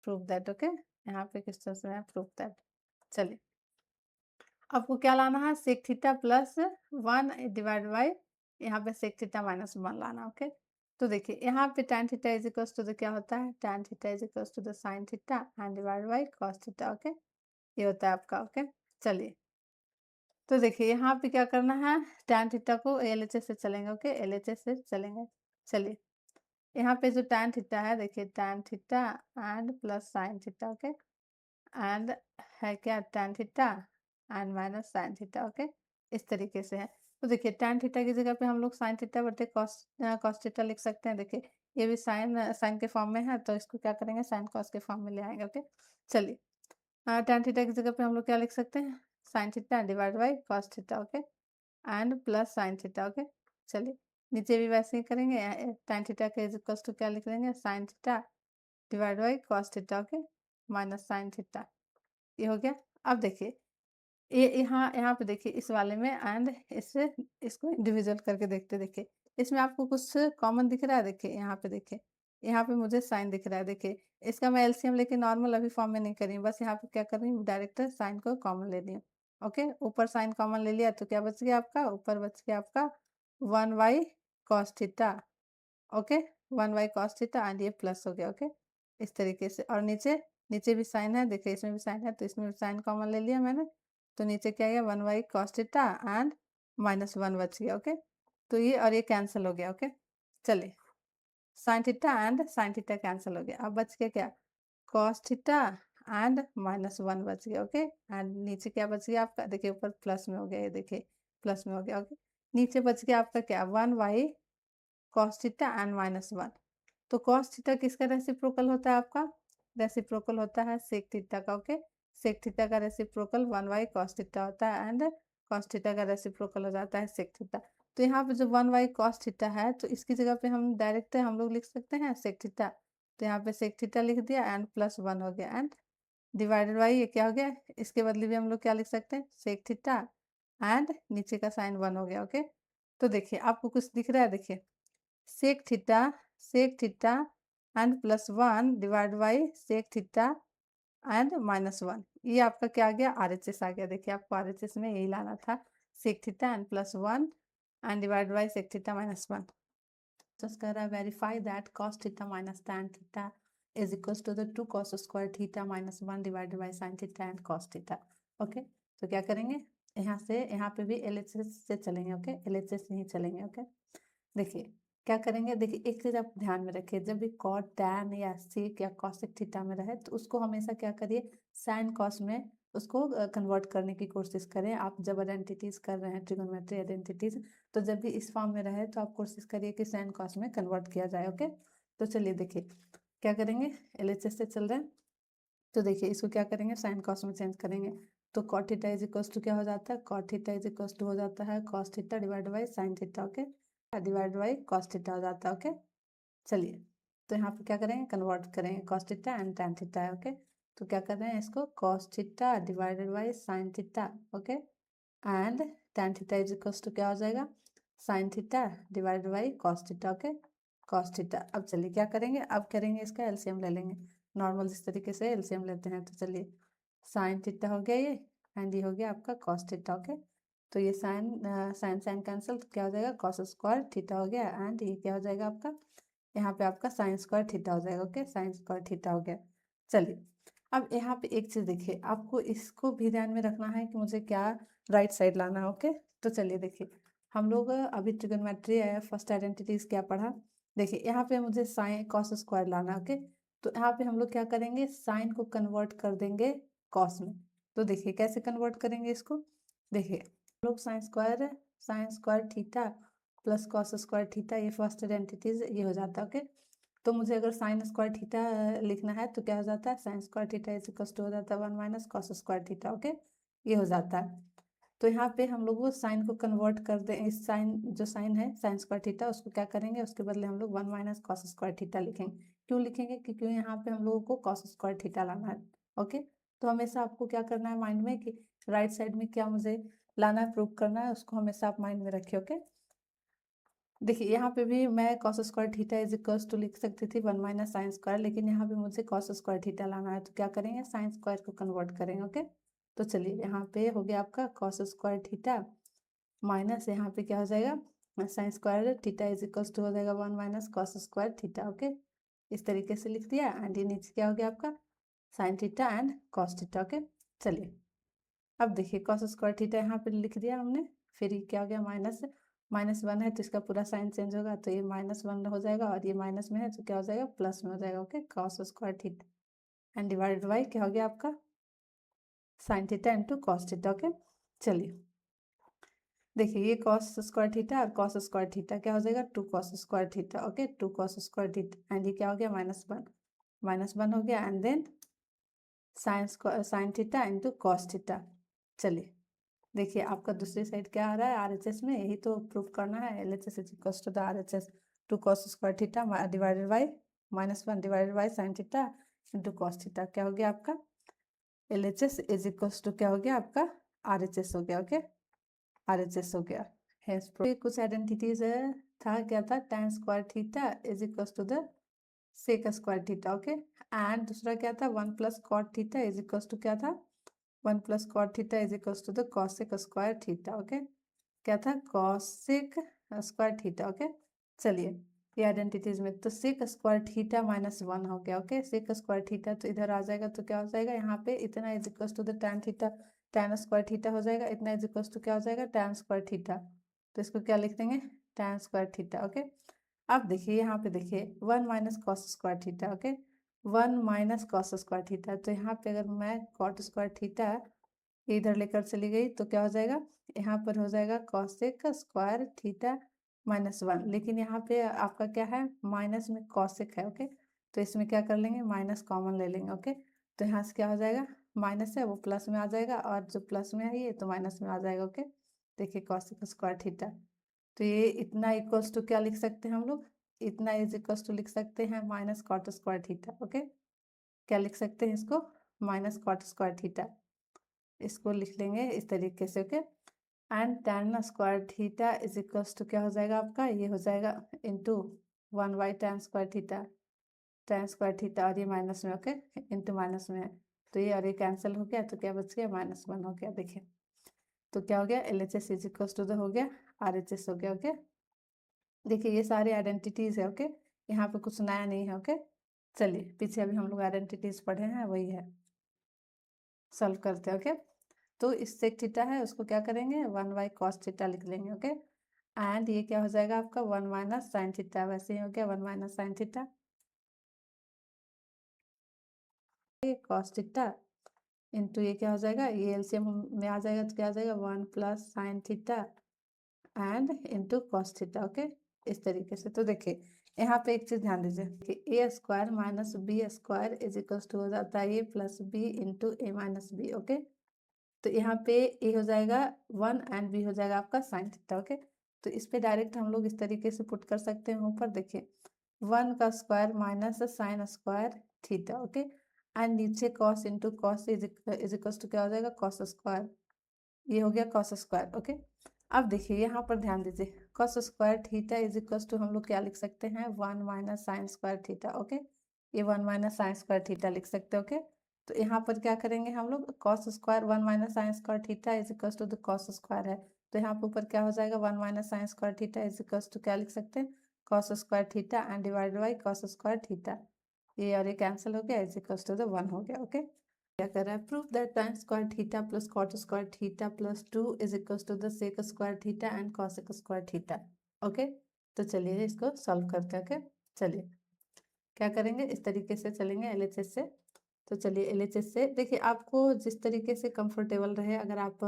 Prove that. ओके, यहाँ पे क्वेश्चंस में है प्रूव दैट। चलिए आपको क्या लाना है, sec theta plus 1 divide by यहाँ पे सेक थीटा माइनस 1 लाना। ओके, तो देखिए यहाँ पे tan theta is equal to क्या होता है, tan theta is equal to sine theta and divide by cos theta. Okay, ये होता है आपका। ओके, चलिए तो देखिए यहाँ पे क्या करना है, tan थीटा को LHS से चलेंगे। ओके, LHS से चलेंगे। चलिए यहाँ पे जो tan थीटा है, देखिए tan theta and plus sine theta. Okay, and है क्या tan theta and minus sine theta. Okay, इस तरीके से है। तो देखिए tan थीटा की जगह पे हम लोग साइन थीटा बटे कॉस थीटा लिख सकते हैं। देखिए ये भी साइन साइन के फॉर्म में है, तो इसको क्या करेंगे साइन कॉस के फॉर्म में ले आएंगे। ओके, चलिए tan थीटा की जगह पे हम लोग क्या लिख सकते हैं, sine theta divide by cos theta. Okay, and plus sine theta. Okay, चलिए नीचे भी वैसे ही करेंगे, tan थीटा के इज इक्वल टू क्या लिख देंगे, sign theta divide by cos theta. Okay, minus sine theta. ये हो गया। अब देखिए ये यहाँ यहाँ पे देखिए इस वाले में एंड इससे इसको इंडिविजुअल करके देखते। देखिए इसमें आपको कुछ कॉमन दिख रहा है, देखिए यहाँ पे देखिए यहाँ पे मुझे साइन दिख रहा है। देखिए इसका मैं LCM लेके नॉर्मल अभी फॉर्म में नहीं कर रही हूँ, बस यहाँ पे क्या कर रही हूँ डायरेक्ट साइन को कॉमन ले रही हूँ। ओके, ऊपर साइन कॉमन ले लिया तो क्या बच गया आपका, ऊपर बच गया आपका 1 by cos theta. Okay, 1 by cos theta and ये प्लस हो गया। ओके, इस तरीके से। और नीचे नीचे भी साइन है, देखिए इसमें भी साइन है, तो इसमें भी साइन कॉमन ले लिया मैंने, तो नीचे क्या गया 1 by cos theta and minus 1 बच गया। ओके, तो ये और ये कैंसिल हो गया। ओके, चलिए sign theta and sine theta cancel हो गया। अब बच गया क्या, कॉस थीटा एंड माइनस 1 बच गया। ओके, एंड नीचे क्या बच गया आपका, देखिए ऊपर प्लस में हो गया, ये देखिए प्लस में हो गया। ओके, नीचे बच गया आपका क्या 1 by cos theta and minus 1। तो कॉस थीटा किसका रेसिप्रोकल होता है आपका, रेसिप्रोकल होता है सेक थीटा का। ओके, सेक थीटा का रेसिप्रोकल 1 बाई कॉस थीटा होता है एंड कॉस थीटा का रेसिप्रोकल हो जाता है सेक थीटा। तो यहाँ पे जो 1 बाई कॉस थीटा है, तो इसकी जगह पे हम डायरेक्ट हम लोग लिख सकते हैं सेक थीटा। तो यहाँ पे सेक थीटा लिख दिया एंड प्लस 1 हो गया एंड डिवाइडेड बाई ये क्या हो गया, इसके बदले भी हम लोग क्या लिख सकते हैं सेक थीटा एंड नीचे का साइन 1 हो गया। ओके, तो देखिए आपको कुछ दिख रहा है, देखिए sec theta and plus 1 divide by sec theta and minus 1, ये आपका क्या आ गया RHS आ गया। देखिए आपको RHS में यही लाना था, sec theta and plus 1 and divide by sec theta minus 1। just कह रहा है verify that cos theta minus tan theta is equal to the 2 cos square theta minus 1 divided by sin theta and cos theta. Okay, तो क्या करेंगे यहाँ से यहाँ पे भी LHS से चलेंगे। ओके, LHS से ही चलेंगे। ओके, देखिए क्या करेंगे, देखिए एक चीज आप ध्यान में रखिए, जब भी कॉट टैन या सेक या कॉसेक थीटा में रहे तो उसको हमेशा क्या करिए साइन कॉस में उसको कन्वर्ट करने की कोशिश करें। आप जब आइडेंटिटीज कर रहे हैं ट्रिगोनोमेट्री आइडेंटिटीज, तो जब भी इस फॉर्म में रहे तो आप कोशिश करिए कि साइन कॉस में कन्वर्ट किया जाए। ओके, तो चलिए देखिए क्या करेंगे, LHS से चल रहे हैं, तो देखिए इसको क्या करेंगे साइन कॉस में चेंज करेंगे। तो cot theta is equal to क्या हो जाता है, cot theta is equal to हो जाता है cos theta divide by sine theta. Okay, divide by cos theta हो जाता है। ओके, चलिए तो यहाँ पे क्या करेंगे कन्वर्ट करेंगे, cos theta and tan theta है। ओके, तो क्या कर रहे हैं इसको cos theta divided by sine theta. Okay, and tan theta is equal to क्या हो जाएगा sine theta divided by cos theta. Okay, cos theta. अब चलिए क्या करेंगे, अब करेंगे इसका LCM ले लेंगे, नॉर्मल इस तरीके से LCM लेते हैं। तो चलिए साइन थीटा हो गया ये एंड ये हो गया आपका कॉस थीटा। ओके, तो ये साइन साइन साइन कैंसिल, तो क्या हो जाएगा कॉस स्क्वायर थीटा हो गया एंड ये क्या हो जाएगा आपका, यहाँ पे आपका साइन स्क्वायर थीटा हो जाएगा। ओके, साइन स्क्वायर थीटा हो गया। चलिए अब यहाँ पे एक चीज देखिए, आपको इसको भी ध्यान में रखना है कि मुझे क्या राइट साइड लाना है। ओके, तो चलिए देखिए हम लोग अभी ट्रिगोनोमेट्री फर्स्ट आइडेंटिटीज क्या पढ़ा, देखिए यहाँ पे मुझे साइन कॉस स्क्वायर लाना है। ओके, तो यहाँ पे हम लोग क्या करेंगे साइन को कन्वर्ट कर देंगे कॉस में। तो देखिए कैसे कन्वर्ट करेंगे इसको, देखिए हम लोग sign square theta plus cos square theta, ये फर्स्ट आइडेंटिटीज ये हो जाता है। ओके, तो मुझे अगर साइन स्क्वायर थीटा लिखना है तो क्या हो जाता है, sine square theta is equal to हो जाता है 1 minus cos square theta. Okay, ये हो जाता है। तो यहाँ पे हम लोग वो साइन को कन्वर्ट कर दें, इस साइन जो साइन है साइन स्क्वायर थीटा उसको क्या करेंगे, उसके बदले हम लोग 1 माइनस कॉस स्क्वायर थीटा लिखेंगे। क्यों लिखेंगे, क्योंकि यहाँ पे हम लोगों को कॉस स्क्वायर थीटा लाना है। ओके, तो हमेशा आपको क्या करना है माइंड में कि राइट साइड में क्या मुझे लाना है, प्रूव करना है, उसको हमेशा आप माइंड में रखिए। ओके, देखिए यहाँ पे भी मैं cos square theta is equals to लिख सकती थी 1 माइनस साइन स्क्वायर, लेकिन यहाँ पे मुझे कॉस स्क्वायर थीटा लाना है, तो क्या करेंगे, साइन स्क्वायर को कन्वर्ट करेंगे। ओके, तो चलिए यहाँ पे हो गया आपका कॉस स्क्वायर थीटा माइनस यहाँ पे क्या हो जाएगा, sine square theta is equals to हो जाएगा 1 minus cos square theta. Okay, इस तरीके से लिख दिया, एंड ये नीचे क्या हो गया आपका sine theta and cos theta. Okay, चलिए अब देखिए कॉस स्क्वायर थीटा यहाँ पे लिख दिया हमने, फिर ये क्या हो गया माइनस, माइनस 1 है तो इसका पूरा साइन चेंज होगा, तो ये -1 हो जाएगा, और ये माइनस में है तो क्या हो जाएगा प्लस में हो जाएगा। Okay, cos square theta and divided by क्या हो गया आपका sine theta into cos theta. Okay, चलिए देखिए ये कॉस स्क्वायर थीटा और कॉस स्क्वायर थीटा क्या हो जाएगा 2 cos square theta. Okay, 2 cos square theta and ये क्या हो गया -1 हो गया, and then sine theta into cos theta. चलिए देखिए आपका दूसरी साइड क्या आ रहा है RHS में, यही तो प्रूफ करना है, LHS is equal to the RHS 2 cos square theta divided by -1 divided by sine theta into cos theta. क्या हो गया आपका LHS इज इक्वल टू क्या हो गया आपका RHS हो गया। ओके, RHS हो गया। हेंस कुछ आइडेंटिटीज था, क्या था, tan square theta is equal to the sec square theta. Okay, and दूसरा क्या था 1 plus cot theta is equal to क्या था 1 plus cot theta is equal to the cosec square theta. Okay, क्या था कॉसेक स्क्वायर थीटा। ओके, चलिए ये identities में तो सेक स्क्वायर थीटा -1 हो गया। ओके, सेक स्क्वायर थीटा तो इधर आ जाएगा, तो क्या हो जाएगा यहाँ पे इतना is equal to the tan theta, tan square theta हो जाएगा, इतना इज इक्वल टू क्या हो जाएगा tan स्क्वायर थीटा, तो इसको क्या लिख देंगे tan स्क्वायर थीटा। ओके, अब देखिए यहाँ पे देखिए 1 minus cos square theta. Okay, 1 minus cos square theta, तो यहाँ पे अगर मैं कॉट स्क्वायर थीटा इधर लेकर चली गई तो क्या हो जाएगा, यहाँ पर हो जाएगा कॉसेक स्क्वायर थीटा -1, लेकिन यहाँ पे आपका क्या है माइनस में कॉसेक है। ओके, तो इसमें क्या कर लेंगे माइनस कॉमन ले लेंगे। ओके, तो यहाँ से क्या हो जाएगा माइनस है वो प्लस में आ जाएगा, और जो प्लस में है ये तो माइनस में आ जाएगा। ओके, देखिए कॉसेक स्क्वायर थीटा, तो ये इतना इक्वल्स टू क्या लिख सकते हैं हम लोग, इतना इज इक्वल्स टू लिख सकते हैं minus cot square theta. Okay, क्या लिख सकते हैं इसको माइनस कॉट स्क्वायर थीटा, इसको लिख लेंगे इस तरीके से। Okay, and tan square theta is equals to क्या हो जाएगा आपका, ये हो जाएगा into 1 by tan square theta, और ये माइनस में। ओके, इंटू माइनस में है तो ये और ये कैंसिल हो गया, तो क्या बच गया -1 हो गया। देखिए तो क्या हो गया LHS is equals to the हो गया RHS हो गया। ओके, देखिए ये सारे आइडेंटिटीज है। ओके, यहाँ पे कुछ नया नहीं है। ओके, चलिए पीछे अभी हम लोग आइडेंटिटीज पढ़े हैं वही है, सॉल्व करते हैं। ओके, तो इस सेक थीटा है उसको क्या करेंगे 1 बाई कॉस थीटा लिख लेंगे। ओके, एंड ये क्या हो जाएगा आपका 1 माइनस साइन थीटा, वैसे ही हो गया 1 minus sine theta cos theta into ये क्या हो जाएगा, ये एलसीएम में आ जाएगा तो क्या आ जाएगा 1 plus sine theta and into cos theta. Okay, इस तरीके से। तो देखिए यहाँ पे एक चीज ध्यान दीजिए कि A square minus B square is equal to हो जाता है A plus B into A minus B. Okay, तो यहाँ पे ए हो जाएगा 1 एंड बी हो जाएगा आपका साइन थीटा। ओके, तो इस पे डायरेक्ट हम लोग इस तरीके से पुट कर सकते हैं, ऊपर देखिए 1 का square minus sine square theta. Okay, and नीचे cos into cos is equal to क्या हो जाएगा कॉस स्क्वायर, ये हो गया कॉस स्क्वायर। ओके, अब देखिए यहाँ पर ध्यान दीजिए cos square theta is equal to हम लोग क्या लिख सकते हैं 1 minus sine square theta. Okay, ये 1 माइनस साइन स्क्वायर थीटा लिख सकते हैं। ओके, तो यहाँ पर क्या करेंगे हम लोग cos square 1 minus sine square theta is equal to the cos square है, तो यहाँ पर ऊपर क्या हो जाएगा 1 minus sine square theta is equal to क्या लिख सकते हैं cos square theta and divided by cos square theta, ये और ये कैंसिल हो गया इज इक्वल टू द 1 हो गया। ओके, क्या कर रहा है proof that tan square theta plus cot square theta plus 2 is equal to the sec square theta and cosec square theta. Okay, तो चलिए इसको सॉल्व करते हैं। ओके, चलिए क्या करेंगे इस तरीके से चलेंगे LHS से, तो चलिए LHS से देखिए आपको जिस तरीके से कंफर्टेबल रहे, अगर आप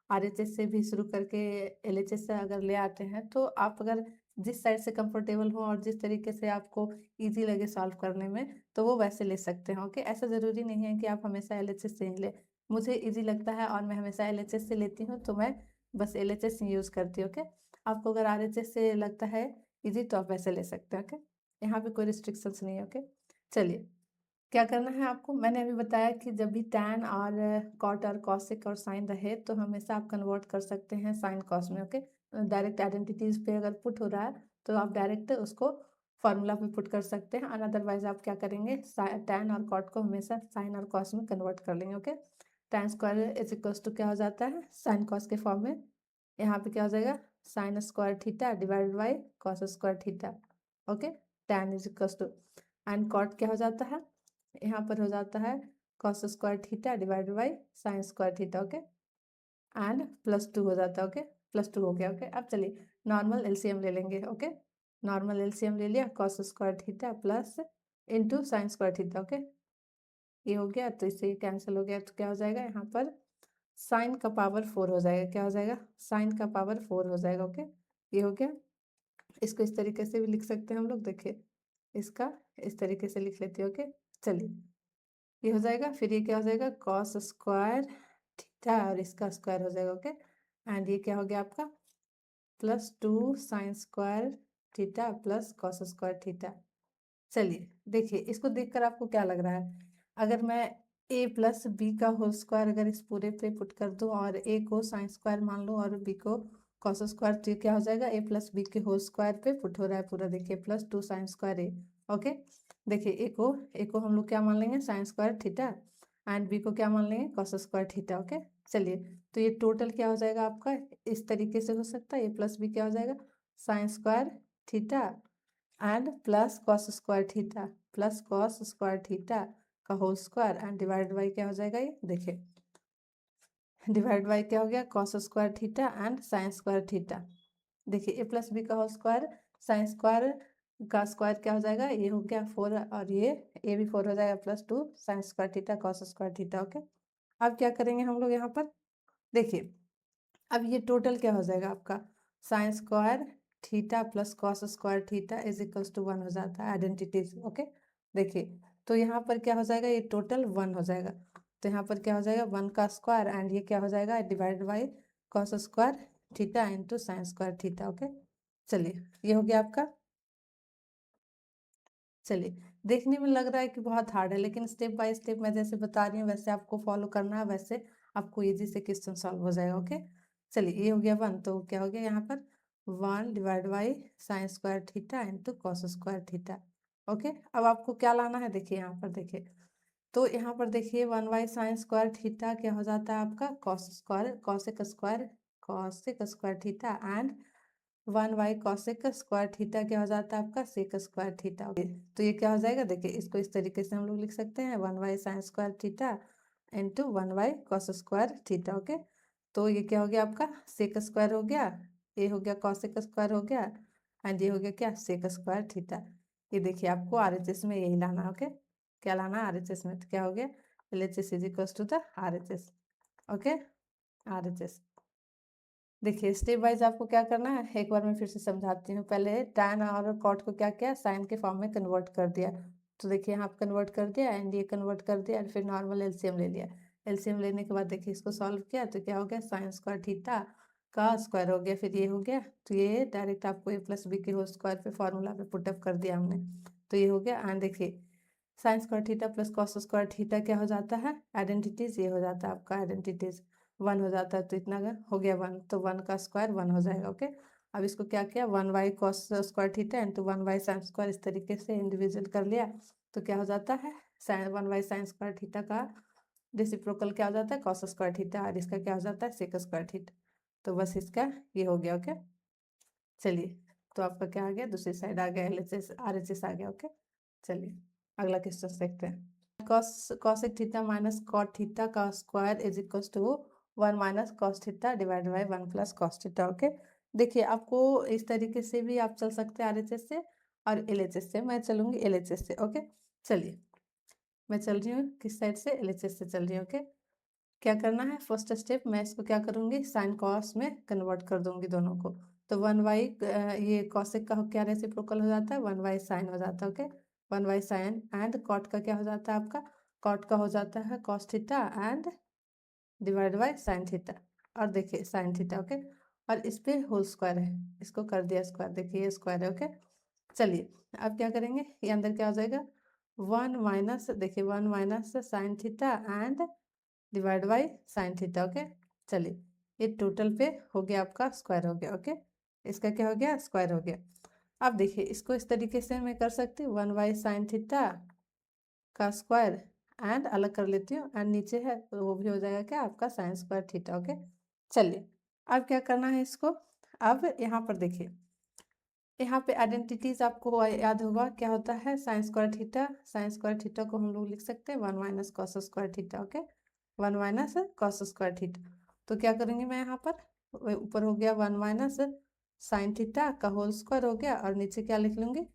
RHS से भी शुरू करके LHS से अगर ले आते हैं तो आप अगर जिस साइड से कंफर्टेबल हो और जिस तरीके से आपको ईज़ी लगे सॉल्व करने में, तो वो वैसे ले सकते हैं, ओके? ऐसा ज़रूरी नहीं है कि आप हमेशा एलएचएस से ही लें। मुझे ईज़ी लगता है और मैं हमेशा एलएचएस से लेती हूँ, तो मैं बस एलएचएस ही यूज़ करती हूँ, ओके? आपको अगर आरएचएस से लगता है ईज़ी तो आप वैसे ले सकते हैं, ओके? यहाँ पे कोई रिस्ट्रिक्शंस नहीं है, ओके? चलिए, क्या करना है आपको? मैंने अभी बताया कि जब भी टैन और कॉट और कॉसेक और साइन रहे, तो हमेशा आप कन्वर्ट कर सकते हैं साइन कॉस में, ओके? डायरेक्ट आइडेंटिटीज़ पे अगर पुट हो रहा है, तो आप डायरेक्ट उसको फ़ॉर्मूला पे पुट कर सकते हैं और अदरवाइज़ आप क्या करेंगे, टैन और कॉट को हमेशा साइन और कॉस में कन्वर्ट कर लेंगे, okay? Tan square is equals to क्या हो जाता है? साइन कॉस के फॉर्म में। यहाँ पे क्या हो जाएगा? Sine square theta divided by cos square theta, okay? Tan is equals to and cot क्या हो जाता है? यहाँ पर हो जाता है cos square theta divided by sine square theta, okay? And +2 हो जाता है, ओके? +2 हो गया, ओके? अब चलिए नॉर्मल एलसीएम ले लेंगे, ओके? नॉर्मल एलसीएम ले लिया, cos square theta plus into sine square theta, okay? ये हो गया, तो इससे ये कैंसिल हो गया, तो क्या हो जाएगा यहाँ पर? साइन का पावर 4 हो जाएगा, क्या हो जाएगा? साइन का पावर 4 हो जाएगा, ओके? ये हो गया। इसको इस तरीके से भी लिख सकते हैं हम लोग, देखिए इसका इस तरीके से लिख लेते हैं, ओके? चलिए, ये हो जाएगा, फिर ये क्या हो जाएगा? कॉस स्क्वायर थीटा और इसका स्क्वायर हो जाएगा, ओके? एंड ये क्या हो गया आपका? +2 sign square theta plus cos square theta. चलिए, देखिए इसको देखकर आपको क्या लग रहा है? अगर मैं a प्लस बी का होल स्क्वायर अगर इस पूरे पे पुट कर दूँ और a को साइन स्क्वायर मान लूँ और b को कॉस स्क्वायर, तो ये क्या हो जाएगा? a प्लस बी के होल स्क्वायर पे पुट हो रहा है पूरा, देखिए +2 साइन स्क्वायर a, ओके? देखिए a को हम लोग क्या मान लेंगे? Sign square theta and b को क्या मान लेंगे? Cos square theta, okay? चलिए, तो ये टोटल क्या हो जाएगा आपका? इस तरीके से हो सकता है, a प्लस बी क्या हो जाएगा? Sine square theta and plus cos square theta plus cos square theta का whole square and divide by क्या हो जाएगा? ये देखिए डिवाइड बाई क्या हो गया? Cos square theta and sine square theta. देखिए ए प्लस बी का होल स्क्वायर, साइन स्क्वायर का स्क्वायर क्या हो जाएगा? ये हो गया 4 और ये ए भी 4 हो जाएगा, +2 sign square theta cos square theta, okay? अब क्या करेंगे हम लोग यहाँ पर? देखिए, अब ये टोटल क्या हो जाएगा आपका? Sine square theta plus cos square theta is equals to 1 हो जाता है, आइडेंटिटीज, ओके? देखिए, तो यहाँ पर क्या हो जाएगा? ये टोटल 1 हो जाएगा, तो यहाँ पर क्या हो जाएगा? 1 का स्क्वायर एंड ये क्या हो जाएगा? Divide by cos square theta into sine square theta, okay? चलिए, ये हो गया आपका। चलिए, देखने में लग रहा है कि बहुत हार्ड है, लेकिन स्टेप बाय स्टेप मैं जैसे बता रही हूँ वैसे आपको फॉलो करना है, वैसे आपको इजी से क्वेश्चन सॉल्व हो जाएगा, ओके? चलिए, ये हो गया 1, तो क्या हो गया यहाँ पर? 1 divide by sine square theta into cos square theta, okay? अब आपको क्या लाना है? देखिए यहाँ पर, देखिए तो यहाँ पर देखिए 1 बाई साइन स्क्वायर थीटा क्या हो जाता है आपका? Cos square cosec square theta and 1 by cosec square theta क्या हो जाता है आपका? Sec square theta, okay? तो ये क्या हो जाएगा? देखिए इसको इस तरीके से हम लोग लिख सकते हैं, 1 by sine square theta into 1 by cos square theta, okay? तो ये क्या हो गया आपका? सेक स्क्वायर हो गया, ये हो गया कॉसेक स्क्वायर हो गया एंड ये हो गया क्या? Sec square theta. ये देखिए आपको आरएचएस में यही लाना है, ओके? क्या लाना है आरएचएस में? तो क्या हो गया? LHS is equals to the RHS, okay? RHS. देखिए स्टेप वाइज आपको क्या करना है, एक बार मैं फिर से समझाती हूँ। पहले टैन और कॉट को क्या किया? साइन के फॉर्म में कन्वर्ट कर दिया। तो देखिए यहाँ पे कन्वर्ट कर दिया एंड ये कन्वर्ट कर दिया एंड फिर नॉर्मल एलसीएम ले लिया। एलसीएम लेने के बाद देखिए इसको सॉल्व किया तो क्या हो गया? साइन स्क्वायर थीटा का स्क्वायर हो गया, फिर ये हो गया, तो ये डायरेक्ट आपको ए प्लस बी के होल स्क्वायर पे फॉर्मूला पे पुटअप कर दिया हमने, तो ये हो गया। एंड देखिए sine square theta plus cos square theta क्या हो जाता है? आइडेंटिटीज, ये हो जाता है आपका आइडेंटिटीज 1 हो जाता है, तो इतना हो गया 1, तो 1 का स्क्वायर 1 हो जाएगा, ओके? अब इसको क्या किया? 1 by cos square theta into 1 by sine square इस तरीके से इंडिविजुअल कर लिया, तो क्या हो जाता है? 1 बाई साइन स्क्वायर थीटा का रेसिप्रोकल क्या हो जाता है? कॉस स्क्वायर थीटा, और इसका क्या हो जाता है? Sec square theta. तो बस इसका ये हो गया, ओके? चलिए, तो आपका क्या आ गया? दूसरी साइड आ गया, एलएचएस आरएचएस आ गया, ओके? चलिए अगला क्वेश्चन देखते हैं। Cosec theta minus cot theta का square is equal to 1 minus cos theta divide by 1 plus cos theta, okay? देखिए आपको इस तरीके से भी आप चल सकते हैं आरएचएस से और एलएचएस से, मैं चलूंगी एलएचएस से, ओके? चलिए मैं चल रही हूँ किस साइड से? एलएचएस से चल रही हूँ, ओके? क्या करना है? फर्स्ट स्टेप मैं इसको क्या करूँगी? साइन कॉस में कन्वर्ट कर दूंगी दोनों को, तो 1/, ये कॉसेक का क्या रेसिप्रोकल हो जाता है, 1/, साइन हो जाता है। Okay, 1/, sign. एंड कॉट का क्या हो जाता है आपका, कॉट का हो जाता है cos theta and divide by sine theta. और देखिए साइन थीटा। ओके, और इस पे होल स्क्वायर है, इसको कर दिया स्क्वायर, देखिए ये स्क्वायर है। ओके, चलिए अब क्या करेंगे, ये अंदर क्या हो जाएगा, 1 माइनस, देखिए 1 minus sine theta and divide by sine theta. Okay, चलिए ये टोटल पे हो गया आपका स्क्वायर हो गया। ओके, इसका क्या हो गया, स्क्वायर हो गया। अब देखिए इसको इस तरीके से मैं कर सकती हूँ, 1/, साइन थीटा का स्क्वायर एंड अलग कर लेती हूँ, एंड नीचे है तो वो भी हो जाएगा क्या आपका साइन स्क्वायर थीटा। ओके, चलिए अब क्या करना है इसको, अब यहाँ पर देखिए, यहाँ पे आइडेंटिटीज आपको याद होगा क्या होता है, sine square theta. Sign square theta को हम लोग लिख सकते हैं 1 minus cos square theta. Okay, 1 minus cos square theta. तो क्या करूँगी मैं यहाँ पर, ऊपर हो गया 1 माइनस साइन थीटा का होल स्क्वायर हो गया, और नीचे क्या लिख लूँगी,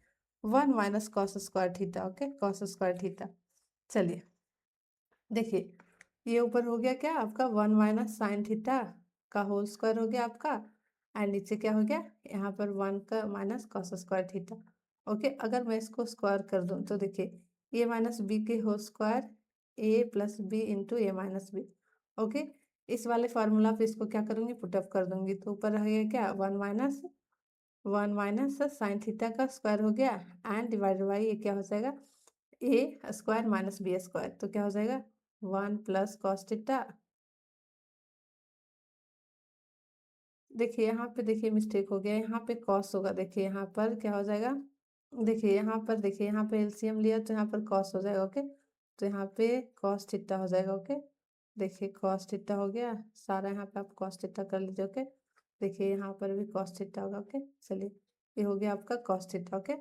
1 minus cos square theta. Okay, cos square theta. चलिए देखिए ये ऊपर हो गया क्या आपका 1 माइनस साइन थीटा का होल स्क्वायर हो गया आपका, एंड नीचे क्या हो गया, यहाँ पर 1 का minus cos square theta. Okay, अगर मैं इसको स्क्वायर कर दूँ तो देखिए ए माइनस बी के whole square, A plus B into A minus B. Okay, इस वाले फार्मूला पे इसको क्या करूँगी, पुटअप कर दूंगी, तो ऊपर रहेगा क्या 1 माइनस साइन थीटा का स्क्वायर हो गया, एंड डिवाइडेड बाई ये क्या हो जाएगा, ए स्क्वायर माइनस बी स्क्वायर। तो क्या हो जाएगा 1 प्लस कॉस थीटा। देखिए यहाँ पे, देखिए मिस्टेक हो गया, यहाँ पे कॉस होगा, देखिए यहाँ पर क्या हो जाएगा, देखिए यहाँ पर, देखिए यहाँ पे एलसीएम लिया तो यहाँ पर कॉस हो जाएगा। ओके, तो यहाँ पे कॉस थीटा हो जाएगा। ओके, देखिए कॉस थीटा हो गया सारा, यहाँ पे आप कॉस थीटा कर लीजिए। ओके, देखिए यहाँ पर भी कॉस थीटा होगा। ओके, चलिए ये हो गया आपका कॉस थीटा। ओके,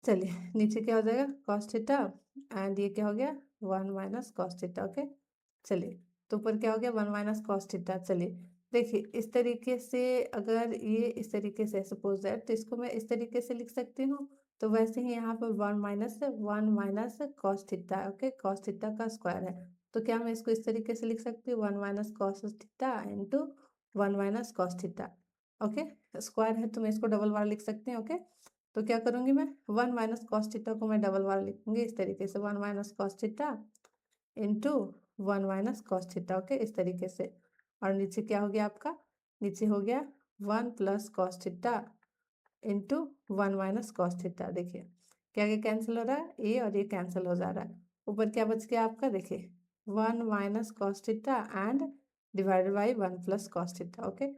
चलिए नीचे क्या हो जाएगा कॉस थीटा, एंड ये क्या हो गया 1 माइनस कॉस थीटा। ओके, चलिए तो ऊपर क्या हो गया 1 माइनस कॉस थीटा। चलिए देखिए इस तरीके से, अगर ये इस तरीके से सपोज दैट, तो इसको मैं इस तरीके से लिख सकती हूँ। तो वैसे ही यहाँ पर 1 minus cos theta. Okay, cos theta का स्क्वायर है, तो क्या मैं इसको इस तरीके से लिख सकती हूँ 1 minus cos theta into 1 minus cos theta. Okay, square है तो मैं इसको डबल बार लिख सकती हूँ। ओके, तो क्या करूँगी मैं 1 माइनस कॉस थीटा को मैं डबल बार लिखूंगी इस तरीके से, 1 minus cos theta into 1 minus cos theta. Okay, इस तरीके से। और नीचे क्या हो गया आपका, नीचे हो गया 1 plus cos theta into 1 minus cos theta. देखिए क्या क्या कैंसिल हो रहा है, ए और ये कैंसिल हो जा रहा है। ऊपर क्या बच गया आपका, देखिए 1 minus cos theta and divided by 1 plus cos theta. Okay,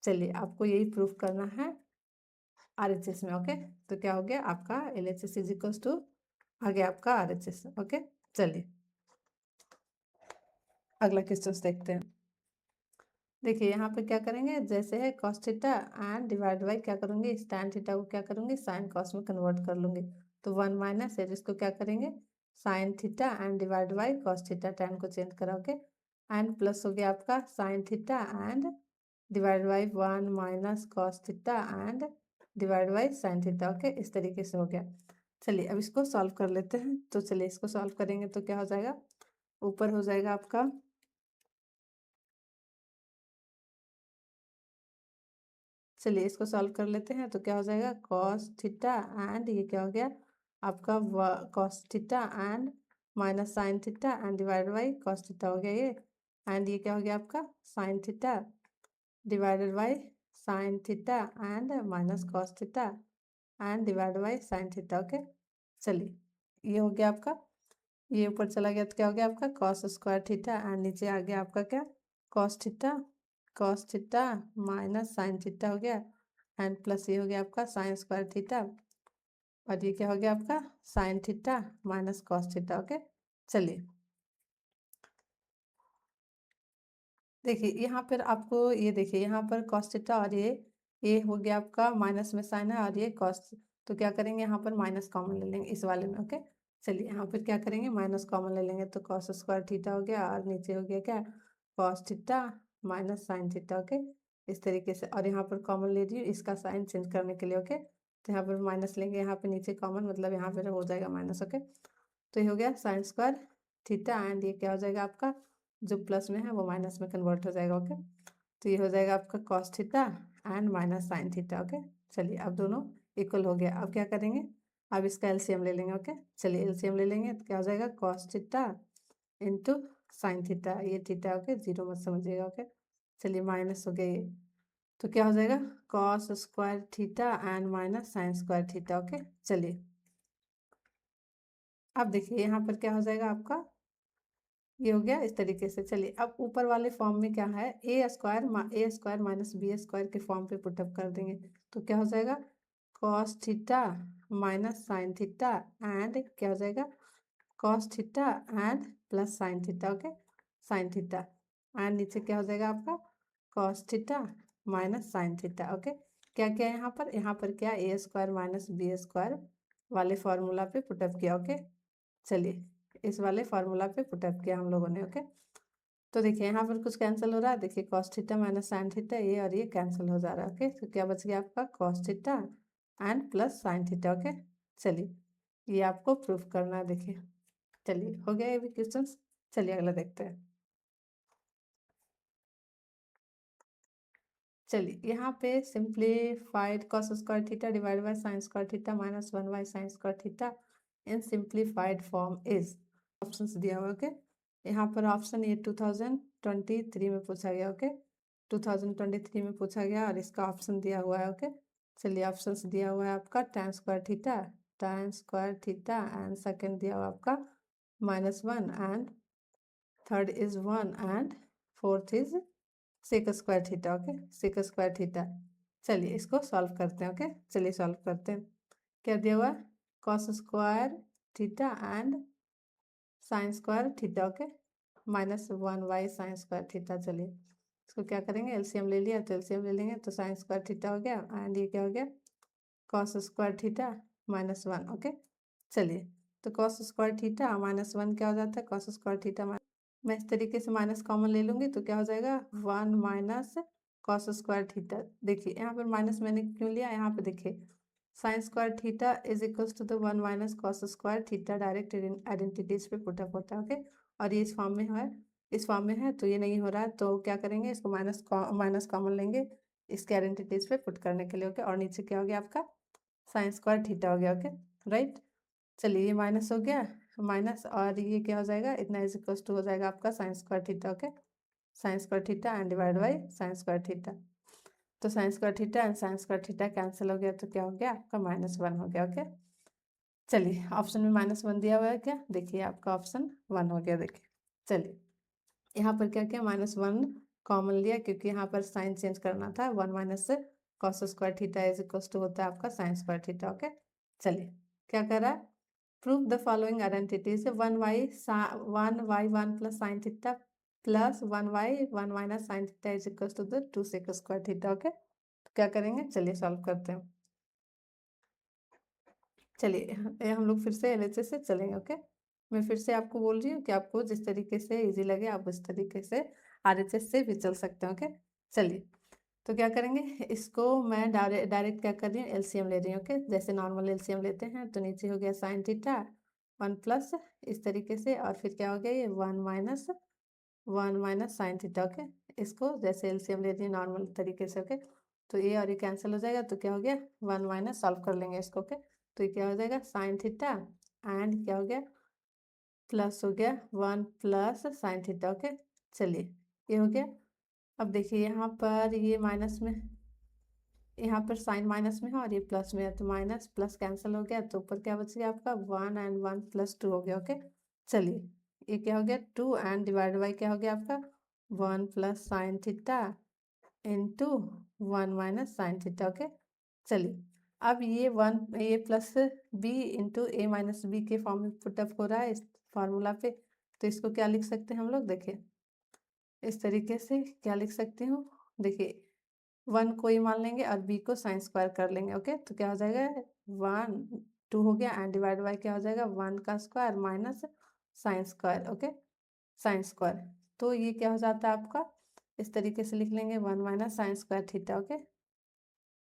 चलिए आपको यही प्रूफ करना है RHS में। ओके, तो क्या हो गया आपका LHS इज इक्वल्स टू, आ गया आपका RHS। ओके, चलिए अगला क्वेश्चन देखते हैं। देखिए यहाँ पे क्या करेंगे, जैसे है cos theta and divide by क्या करूँगी, tan थीटा को क्या करूँगी साइन कॉस में कन्वर्ट कर लूँगी। तो 1 माइनस है जिसको क्या करेंगे sine theta and divide by cos theta, tan को चेंज कराओगे, एंड प्लस हो गया आपका sine theta and divide by 1 minus cos theta and divide by sine theta. Okay, इस तरीके से हो गया। चलिए अब इसको सॉल्व कर लेते हैं। तो चलिए इसको सॉल्व करेंगे तो क्या हो जाएगा, ऊपर हो जाएगा आपका, चलिए इसको सॉल्व कर लेते हैं। तो क्या हो जाएगा कॉस थीटा एंड ये क्या हो गया आपका cos theta and minus sine theta and divided by cos theta हो गया ये, एंड ये क्या हो गया आपका sine theta divided by sine theta and minus cos theta and divided by sine theta. Okay, चलिए ये हो गया आपका, ये ऊपर चला गया तो क्या हो गया आपका कॉस स्क्वायर थीटा, एंड नीचे आ गया आपका क्या cos theta minus sine theta हो गया, एंड प्लस ये हो गया आपका साइन स्क्वायर थीटा, और ये क्या हो गया आपका sine theta minus cos theta. Okay, चलिए देखिए यहाँ पर आपको ये देखिए यहाँ पर कॉस थीटा, और ये हो गया आपका माइनस में साइन है और ये कॉस, तो क्या करेंगे यहाँ पर माइनस कॉमन ले लेंगे इस वाले में। ओके, चलिए यहाँ पर क्या करेंगे माइनस कॉमन ले लेंगे, तो कॉस स्क्वायर थीटा हो गया, और नीचे हो गया क्या cos theta minus sine theta. Okay, इस तरीके से, और यहाँ पर कॉमन ले लीजिए इसका साइन चेंज करने के लिए। ओके, तो यहाँ पर माइनस लेंगे, यहाँ पे नीचे कॉमन, मतलब यहाँ पर हो जाएगा माइनस। ओके, तो ये हो गया साइन स्क्वायर थीटा, एंड ये क्या हो जाएगा आपका जो प्लस में है वो माइनस में कन्वर्ट हो जाएगा। ओके, तो ये हो जाएगा आपका cos theta and minus sine theta. Okay, चलिए अब दोनों इक्वल हो गया। अब क्या करेंगे, अब इसका एलसीएम ले लेंगे। ओके, चलिए एलसीएम ले लेंगे तो क्या हो जाएगा, cos theta into sine theta, ये थीटा ओके, जीरो मत समझिएगा। ओके, चलिए माइनस हो गया ये, तो क्या हो जाएगा cos square theta and minus sine square theta. Okay, चलिए अब देखिए यहाँ पर क्या हो जाएगा आपका, ये हो गया इस तरीके से। चलिए अब ऊपर वाले फॉर्म में क्या है, A square minus B square के फॉर्म पे पुटअप कर देंगे, तो क्या हो जाएगा cos theta minus sine theta and क्या हो जाएगा cos theta and plus sine theta. Okay, sine theta and नीचे क्या हो जाएगा आपका cos theta minus sine theta. Okay, क्या क्या है यहाँ पर क्या ए स्क्वायर माइनस बी स्क्वायर वाले फॉर्मूला पे पुटअप किया। ओके, चलिए इस वाले फार्मूला पे पुटअप किया हम लोगों ने। ओके, तो देखिए यहाँ पर कुछ कैंसिल हो रहा है, देखिए cos theta minus sine theta, ये और ये कैंसिल हो जा रहा है। ओके, तो क्या बच गया आपका cos theta and plus sine theta. Okay, चलिए ये आपको प्रूफ करना है। देखिए चलिए हो गया ये भी क्वेश्चन। चलिए अगला देखते हैं। चलिए यहाँ पे simplified cos square theta divide by sine square theta minus 1 by sine square theta in simplified form is, options दिया हुआ। ओके, यहाँ पर ऑप्शन ये 2023 में पूछा गया। ओके, 2023 में पूछा गया और इसका ऑप्शन दिया हुआ है। ओके, चलिए ऑप्शंस दिया हुआ है आपका tan square theta and second दिया हुआ आपका -1 and third is 1 and fourth is sec square theta. Okay, sec square theta, चलिए इसको सॉल्व करते हैं। ओके, चलिए सॉल्व करते हैं। क्या दिया हुआ cos square theta and sine square theta. Okay, -1 by sine square theta. चलिए इसको क्या करेंगे, एलसीएम ले लिया तो एलसीएम ले लेंगे, तो साइन स्क्वायर थीटा हो गया एंड ये क्या हो गया कॉस स्क्वायर थीटा -1। ओके, चलिए तो कॉस स्क्वायर थीटा -1 क्या हो जाता है कॉस स्क्वायर थीटा, मैं इस तरीके से माइनस कॉमन ले लूंगी तो क्या हो जाएगा 1 माइनस कॉस स्क्वायर थीटा। देखिए यहाँ पर माइनस मैंने क्यों लिया, यहाँ पे देखिए sine square theta is equals to the 1 minus cos square theta, direct identities पे पुटअप होता है। ओके, और ये इस फॉर्म में है, इस फॉर्म में है तो ये नहीं हो रहा है, तो क्या करेंगे इसको माइनस कॉमन लेंगे इसके आइडेंटिटीज पे पुट करने के लिए। ओके, और नीचे क्या हो गया आपका साइन स्क्वायर थीटा हो गया। ओके, राइट, चलिए ये माइनस हो गया माइनस, और ये क्या हो जाएगा इतना इज इक्वल्स टू हो जाएगा आपका sine square theta. Okay, sine square theta and divide by sine square theta, तो sine square theta and sine square theta cancel हो गया, तो क्या हो गया आपका -1 हो गया। ओके, चलिए ऑप्शन में -1 दिया हुआ है, क्या देखिए आपका ऑप्शन 1 हो गया। देखिए चलिए यहाँ पर क्या किया -1 कॉमन लिया क्योंकि यहाँ पर साइन चेंज करना था, 1 माइनस से cos square theta is equal to होता है आपका साइन स्क्वायर थीटा। ओके, चलिए क्या कर रहा है, prove the following identities, 1 plus sine theta plus 1 minus sine theta is equal to the 2 sec square theta. Okay, क्या करेंगे, चलिए सॉल्व करते हैं। चलिए हम लोग फिर से एलएचएस से चलेंगे। ओके, मैं फिर से आपको बोल रही हूँ कि आपको जिस तरीके से इजी लगे आप उस तरीके से आरएचएस से भी चल सकते हैं। ओके, चलिए तो क्या करेंगे, इसको मैं डायरेक्ट क्या कर रही हूँ एलसीएम ले रही हूँ। ओके, जैसे नॉर्मल एलसीएम लेते हैं तो नीचे हो गया साइन थीटा 1 प्लस इस तरीके से, और फिर क्या हो गया ये 1 माइनस साइन थीटा। ओके, इसको जैसे एलसीएम ले रही हूँ नॉर्मल तरीके से। ओके, तो ये और ये कैंसिल हो जाएगा, तो क्या हो गया 1 माइनस, सॉल्व कर लेंगे इसको। ओके, तो ये क्या हो जाएगा साइन थीटा एंड क्या हो गया प्लस हो गया 1 प्लस साइन थीटा। ओके, चलिए ये हो गया। अब देखिए यहाँ पर ये माइनस में, यहाँ पर साइन माइनस में है और ये प्लस में है, तो माइनस प्लस कैंसिल हो गया, तो ऊपर क्या बच गया आपका 1 एंड 1 प्लस 2 हो गया। ओके, चलिए ये क्या हो गया 2 एंड डिवाइड बाई क्या हो गया आपका 1 plus sine theta into 1 minus sine theta. Okay, चलिए अब ये plus B into A minus B के फॉर्म में पुटअप हो रहा है इस फार्मूला पे, तो इसको क्या लिख सकते हैं हम लोग, देखिए इस तरीके से क्या लिख सकती हूँ, देखिए 1 को ही मान लेंगे और बी को साइन स्क्वायर कर लेंगे। ओके, तो क्या हो जाएगा 1 2 हो गया एंड डिवाइड बाई क्या हो जाएगा 1 का square minus sine square. Okay, sine square, तो ये क्या हो जाता है आपका इस तरीके से लिख लेंगे 1 minus sine square theta. Okay,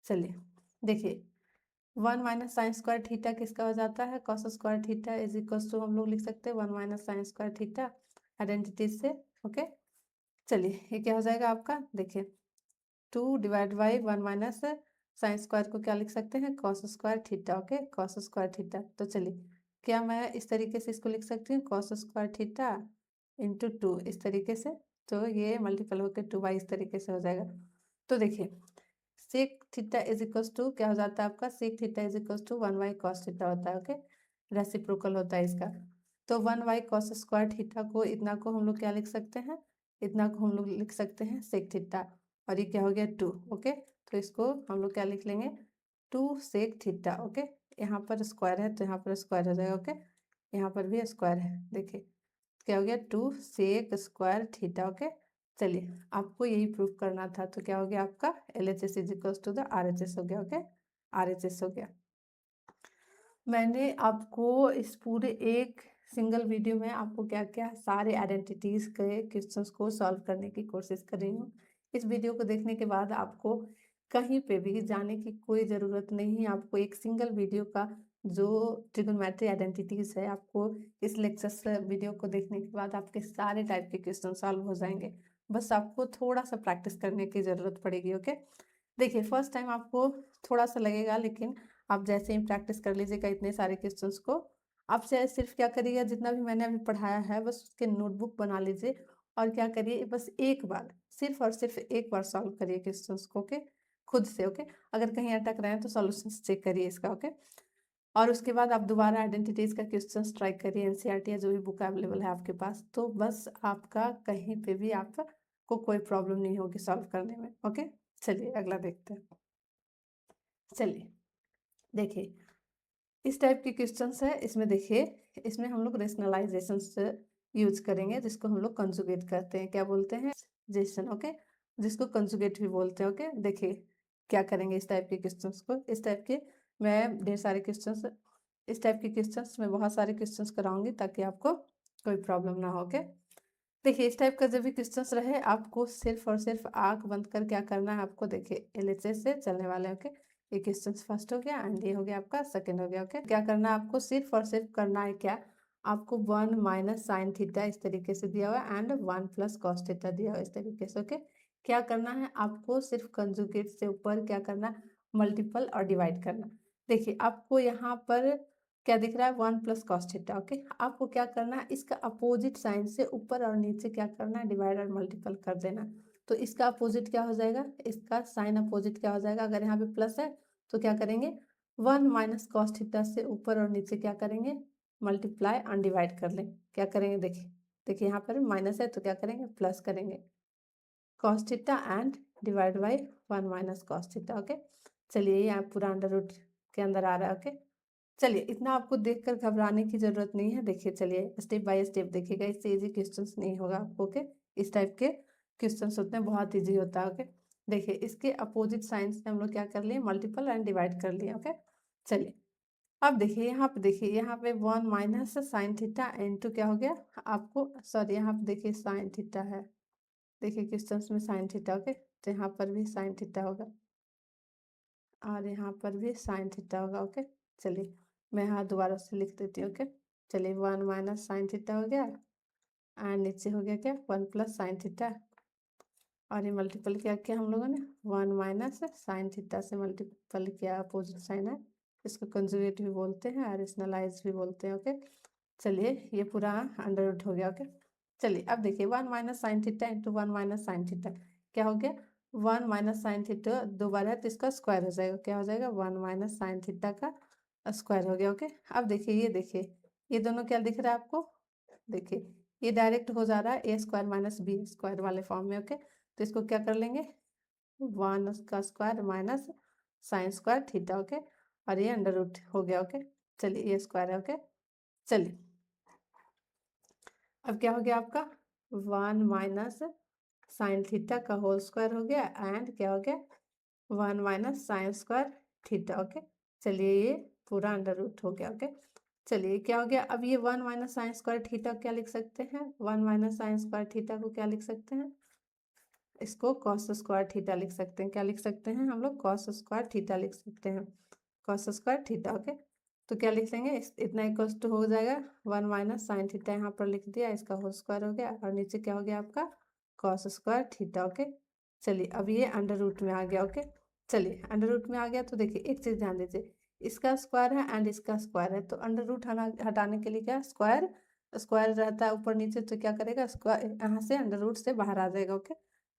चलिए देखिए 1 माइनस साइन स्क्वायर थीटा किसका हो जाता है cos square theta is equal to हम लोग लिख सकते हैं 1 minus sine square theta identities से। ओके, चलिए ये क्या हो जाएगा आपका, देखिए 2 divide by 1 minus sine square को क्या लिख सकते हैं, cos square theta. Okay, cos square theta. तो चलिए, क्या मैं इस तरीके से इसको लिख सकती हूँ, कॉस स्क्वायर थीटा इंटू 2 इस तरीके से। तो ये मल्टीपल होकर 2 इस तरीके से हो जाएगा। तो देखिए, sec theta is equals to क्या हो जाता है आपका, sec theta is equals to 1 by cos theta होता है। ओके, रेसिप्रोकल होता है इसका। तो 1 बाई कॉस स्क्वायर थीटा को, इतना को हम लोग क्या लिख सकते हैं, इतना को हम लोग लिख सकते हैं सेक थीटा। और ये क्या हो गया 2। ओके, तो इसको हम लोग क्या लिख लेंगे, 2 सेक थीटा। ओके, यहाँ पर स्क्वायर है तो यहाँ पर स्क्वायर हो जाएगा। ओके, यहाँ पर भी स्क्वायर है। देखिए क्या हो गया, 2 सेक स्क्वायर थीटा। ओके, चलिए आपको यही प्रूफ करना था। तो क्या हो गया आपका, LHS is equals to the RHS हो गया। ओके, RHS हो गया। मैंने आपको इस पूरे एक सिंगल वीडियो में आपको क्या क्या सारे आइडेंटिटीज के क्वेश्चंस को सॉल्व करने की कोशिश कर रही हूँ। इस वीडियो को देखने के बाद आपको कहीं पे भी जाने की कोई ज़रूरत नहीं है। आपको एक सिंगल वीडियो का जो ट्रिगोनोमेट्री आइडेंटिटीज है, आपको इस लेक्चर वीडियो को देखने के बाद आपके सारे टाइप के क्वेश्चन सॉल्व हो जाएंगे। बस आपको थोड़ा सा प्रैक्टिस करने की ज़रूरत पड़ेगी। ओके, देखिए फर्स्ट टाइम आपको थोड़ा सा लगेगा, लेकिन आप जैसे ही प्रैक्टिस कर लीजिएगा इतने सारे क्वेश्चंस को, आप चाहे सिर्फ क्या करिएगा, जितना भी मैंने अभी पढ़ाया है बस उसके नोटबुक बना लीजिए और क्या करिए, बस एक बार, सिर्फ और सिर्फ एक बार सॉल्व करिए क्वेश्चंस को। ओके, खुद से। ओके, अगर कहीं अटक रहे हैं तो सॉल्यूशंस चेक करिए इसका। ओके, और उसके बाद आप दोबारा आइडेंटिटीज का क्वेश्चंस ट्राई करिए, NCERT या जो भी बुक अवेलेबल है आपके पास। तो बस आपका कहीं पे भी आपको कोई प्रॉब्लम नहीं होगी सॉल्व करने में। ओके, चलिए अगला देखते हैं। चलिए देखिए, इस टाइप के क्वेश्चंस है। इसमें देखिए, इसमें हम लोग रेशनलाइजेशन यूज करेंगे, जिसको हम लोग कंजुगेट करते हैं। क्या बोलते हैं, जेसन। ओके, जिसको कंजुगेट भी बोलते हैं। ओके, देखिए क्या करेंगे इस टाइप के क्वेश्चंस को। इस टाइप के मैं ढेर सारे क्वेश्चंस, इस टाइप के क्वेश्चंस में बहुत सारे क्वेश्चंस कराऊंगी ताकि आपको कोई प्रॉब्लम ना हो। ओके, देखिए इस टाइप का जब भी क्वेश्चंस रहे, आपको सिर्फ और सिर्फ आंख बंद कर क्या करना है आपको। देखिए LHS से चलने वाले। ओके, ये क्वेश्चन फर्स्ट हो गया एंड ये हो गया आपका सेकंड हो गया। ओके, क्या करना है आपको, सिर्फ और सिर्फ करना है क्या, आपको 1 माइनस साइन थीटा इस तरीके से दिया हुआ है एंड 1 प्लस कॉस थीटा दिया हुआ इस तरीके से। ओके, क्या करना है आपको, सिर्फ कंजुगेट से ऊपर क्या करना, मल्टीपल और डिवाइड करना। देखिए आपको यहाँ पर क्या दिख रहा है, 1 प्लस कॉस थीटा। ओके, आपको क्या करना है, इसका अपोजिट साइन से ऊपर और नीचे क्या करना है, डिवाइड और मल्टीपल कर देना। तो इसका अपोजिट क्या हो जाएगा, इसका साइन अपोजिट क्या हो जाएगा, अगर यहाँ पे प्लस है तो क्या करेंगे, 1 माइनस कॉस थीटा से ऊपर और नीचे क्या करेंगे, मल्टीप्लाई और डिवाइड कर लें। क्या करेंगे, देखिए देखिए यहाँ पर माइनस है तो क्या करेंगे, प्लस करेंगे cos theta and divide by 1 minus cos theta. Okay, चलिए यहाँ पूरा अंडर रूट के अंदर आ रहा है। ओके, चलिए इतना आपको देखकर घबराने की जरूरत नहीं है। देखिए चलिए स्टेप बाय स्टेप देखिएगा, इससे इजी क्वेश्चंस नहीं होगा आपको। ओके, इस टाइप के क्वेश्चंस होते हैं, बहुत इजी होता है। ओके, देखिए इसके अपोजिट साइन से हम लोग क्या कर लिए, मल्टीपल एंड डिवाइड कर लिए। ओके, चलिए अब देखिए यहाँ पे, देखिए यहाँ पे 1 माइनस साइन थीटा इंटू क्या हो गया आपको, सॉरी यहाँ पे देखिए साइन थीटा है, देखिए क्वेश्चन में साइन थीटा। ओके, तो यहाँ पर भी साइन थीटा होगा और यहाँ पर भी साइन थीटा होगा। ओके, चलिए मैं यहाँ दोबारा से लिख देती हूँ। ओके, चलिए 1 माइनस साइन थीटा हो गया एंड नीचे हो गया क्या, 1 प्लस साइन थीटा, और ये मल्टीपल क्या किया हम लोगों ने, 1 माइनस साइन थीटा से मल्टीपल किया, अपोजिट साइन है, इसको कंजुगेट भी बोलते हैं और रेशनलाइज भी बोलते हैं। ओके, चलिए ये पूरा अंडर रूट हो गया। ओके, चलिए अब देखिए 1 minus sine theta into 1 minus sine theta क्या हो गया, 1 माइनस साइन थीटा दो बार है तो इसका स्क्वायर हो जाएगा। क्या हो जाएगा, 1 माइनस साइन थीटा का स्क्वायर हो गया। ओके, अब देखिए ये देखिए ये दोनों क्या दिख रहा है आपको, देखिए ये डायरेक्ट हो जा रहा है A square minus B square वाले फॉर्म में। ओके, तो इसको क्या कर लेंगे, 1 का square minus sine square theta. Okay, और ये अंडर रूट हो गया। ओके, चलिए ये स्क्वायर है। ओके, चलिए अब क्या हो गया आपका, 1 माइनस साइन थीटा का होल स्क्वायर हो गया एंड क्या हो गया, 1 minus sine square theta. Okay, चलिए ये पूरा अंडर रूट हो गया। ओके, चलिए क्या हो गया, अब ये 1 माइनस साइन स्क्वायर थीटा क्या लिख सकते हैं, 1 माइनस साइन स्क्वायर थीटा को क्या लिख सकते हैं, इसको कॉस स्क्वायर थीटा लिख सकते हैं। क्या लिख सकते हैं हम लोग, कॉस स्क्वायर थीटा लिख सकते हैं, कॉस स्क्वायर थीटा। ओके, तो क्या लिख लेंगे, इतना इक्वल टू हो जाएगा 1 माइनस साइन थीटा, यहाँ पर लिख दिया, इसका होल स्क्वायर हो गया और नीचे क्या हो गया आपका, कॉस स्क्वायर थीटा। ओके, चलिए अब ये अंडर रूट में आ गया। ओके, चलिए अंडर रूट में आ गया तो देखिए एक चीज़ ध्यान दीजिए, इसका स्क्वायर है एंड इसका स्क्वायर है, तो अंडर रूट हटाने के लिए क्या स्क्वायर स्क्वायर रहता है ऊपर नीचे, तो क्या करेगा स्क्वायर यहाँ से अंडर रूट से बाहर आ जाएगा। ओके,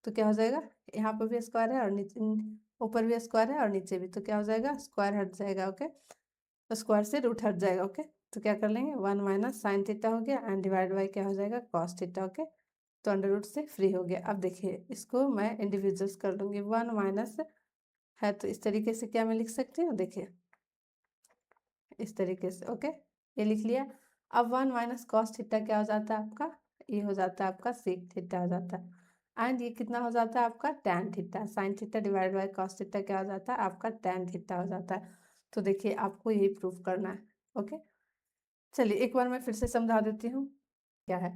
तो क्या हो जाएगा, यहाँ पर भी स्क्वायर है और नीचे ऊपर भी स्क्वायर है और नीचे भी, तो क्या हो जाएगा स्क्वायर हट जाएगा। ओके, तो स्क्वायर से रूट हट जाएगा। ओके, तो क्या कर लेंगे 1 माइनस साइन थीटा हो गया एंड डिवाइड बाई क्या हो जाएगा कॉस थीटा। ओके, तो अंडर रूट से फ्री हो गया। अब देखिए इसको मैं इंडिविजुअल्स कर लूँगी, 1 माइनस है तो इस तरीके से क्या मैं लिख सकती हूँ, देखिए इस तरीके से। ओके, ये लिख लिया। अब 1 माइनस कॉस थीटा क्या हो जाता है आपका, ये हो जाता है आपका सेक थीटा हो जाता है, एंड ये कितना हो जाता है आपका tan theta, sign theta divide by cos theta क्या हो जाता है आपका टैन थीटा हो जाता है। तो देखिए आपको यही प्रूफ करना है। ओके, चलिए एक बार मैं फिर से समझा देती हूँ क्या है।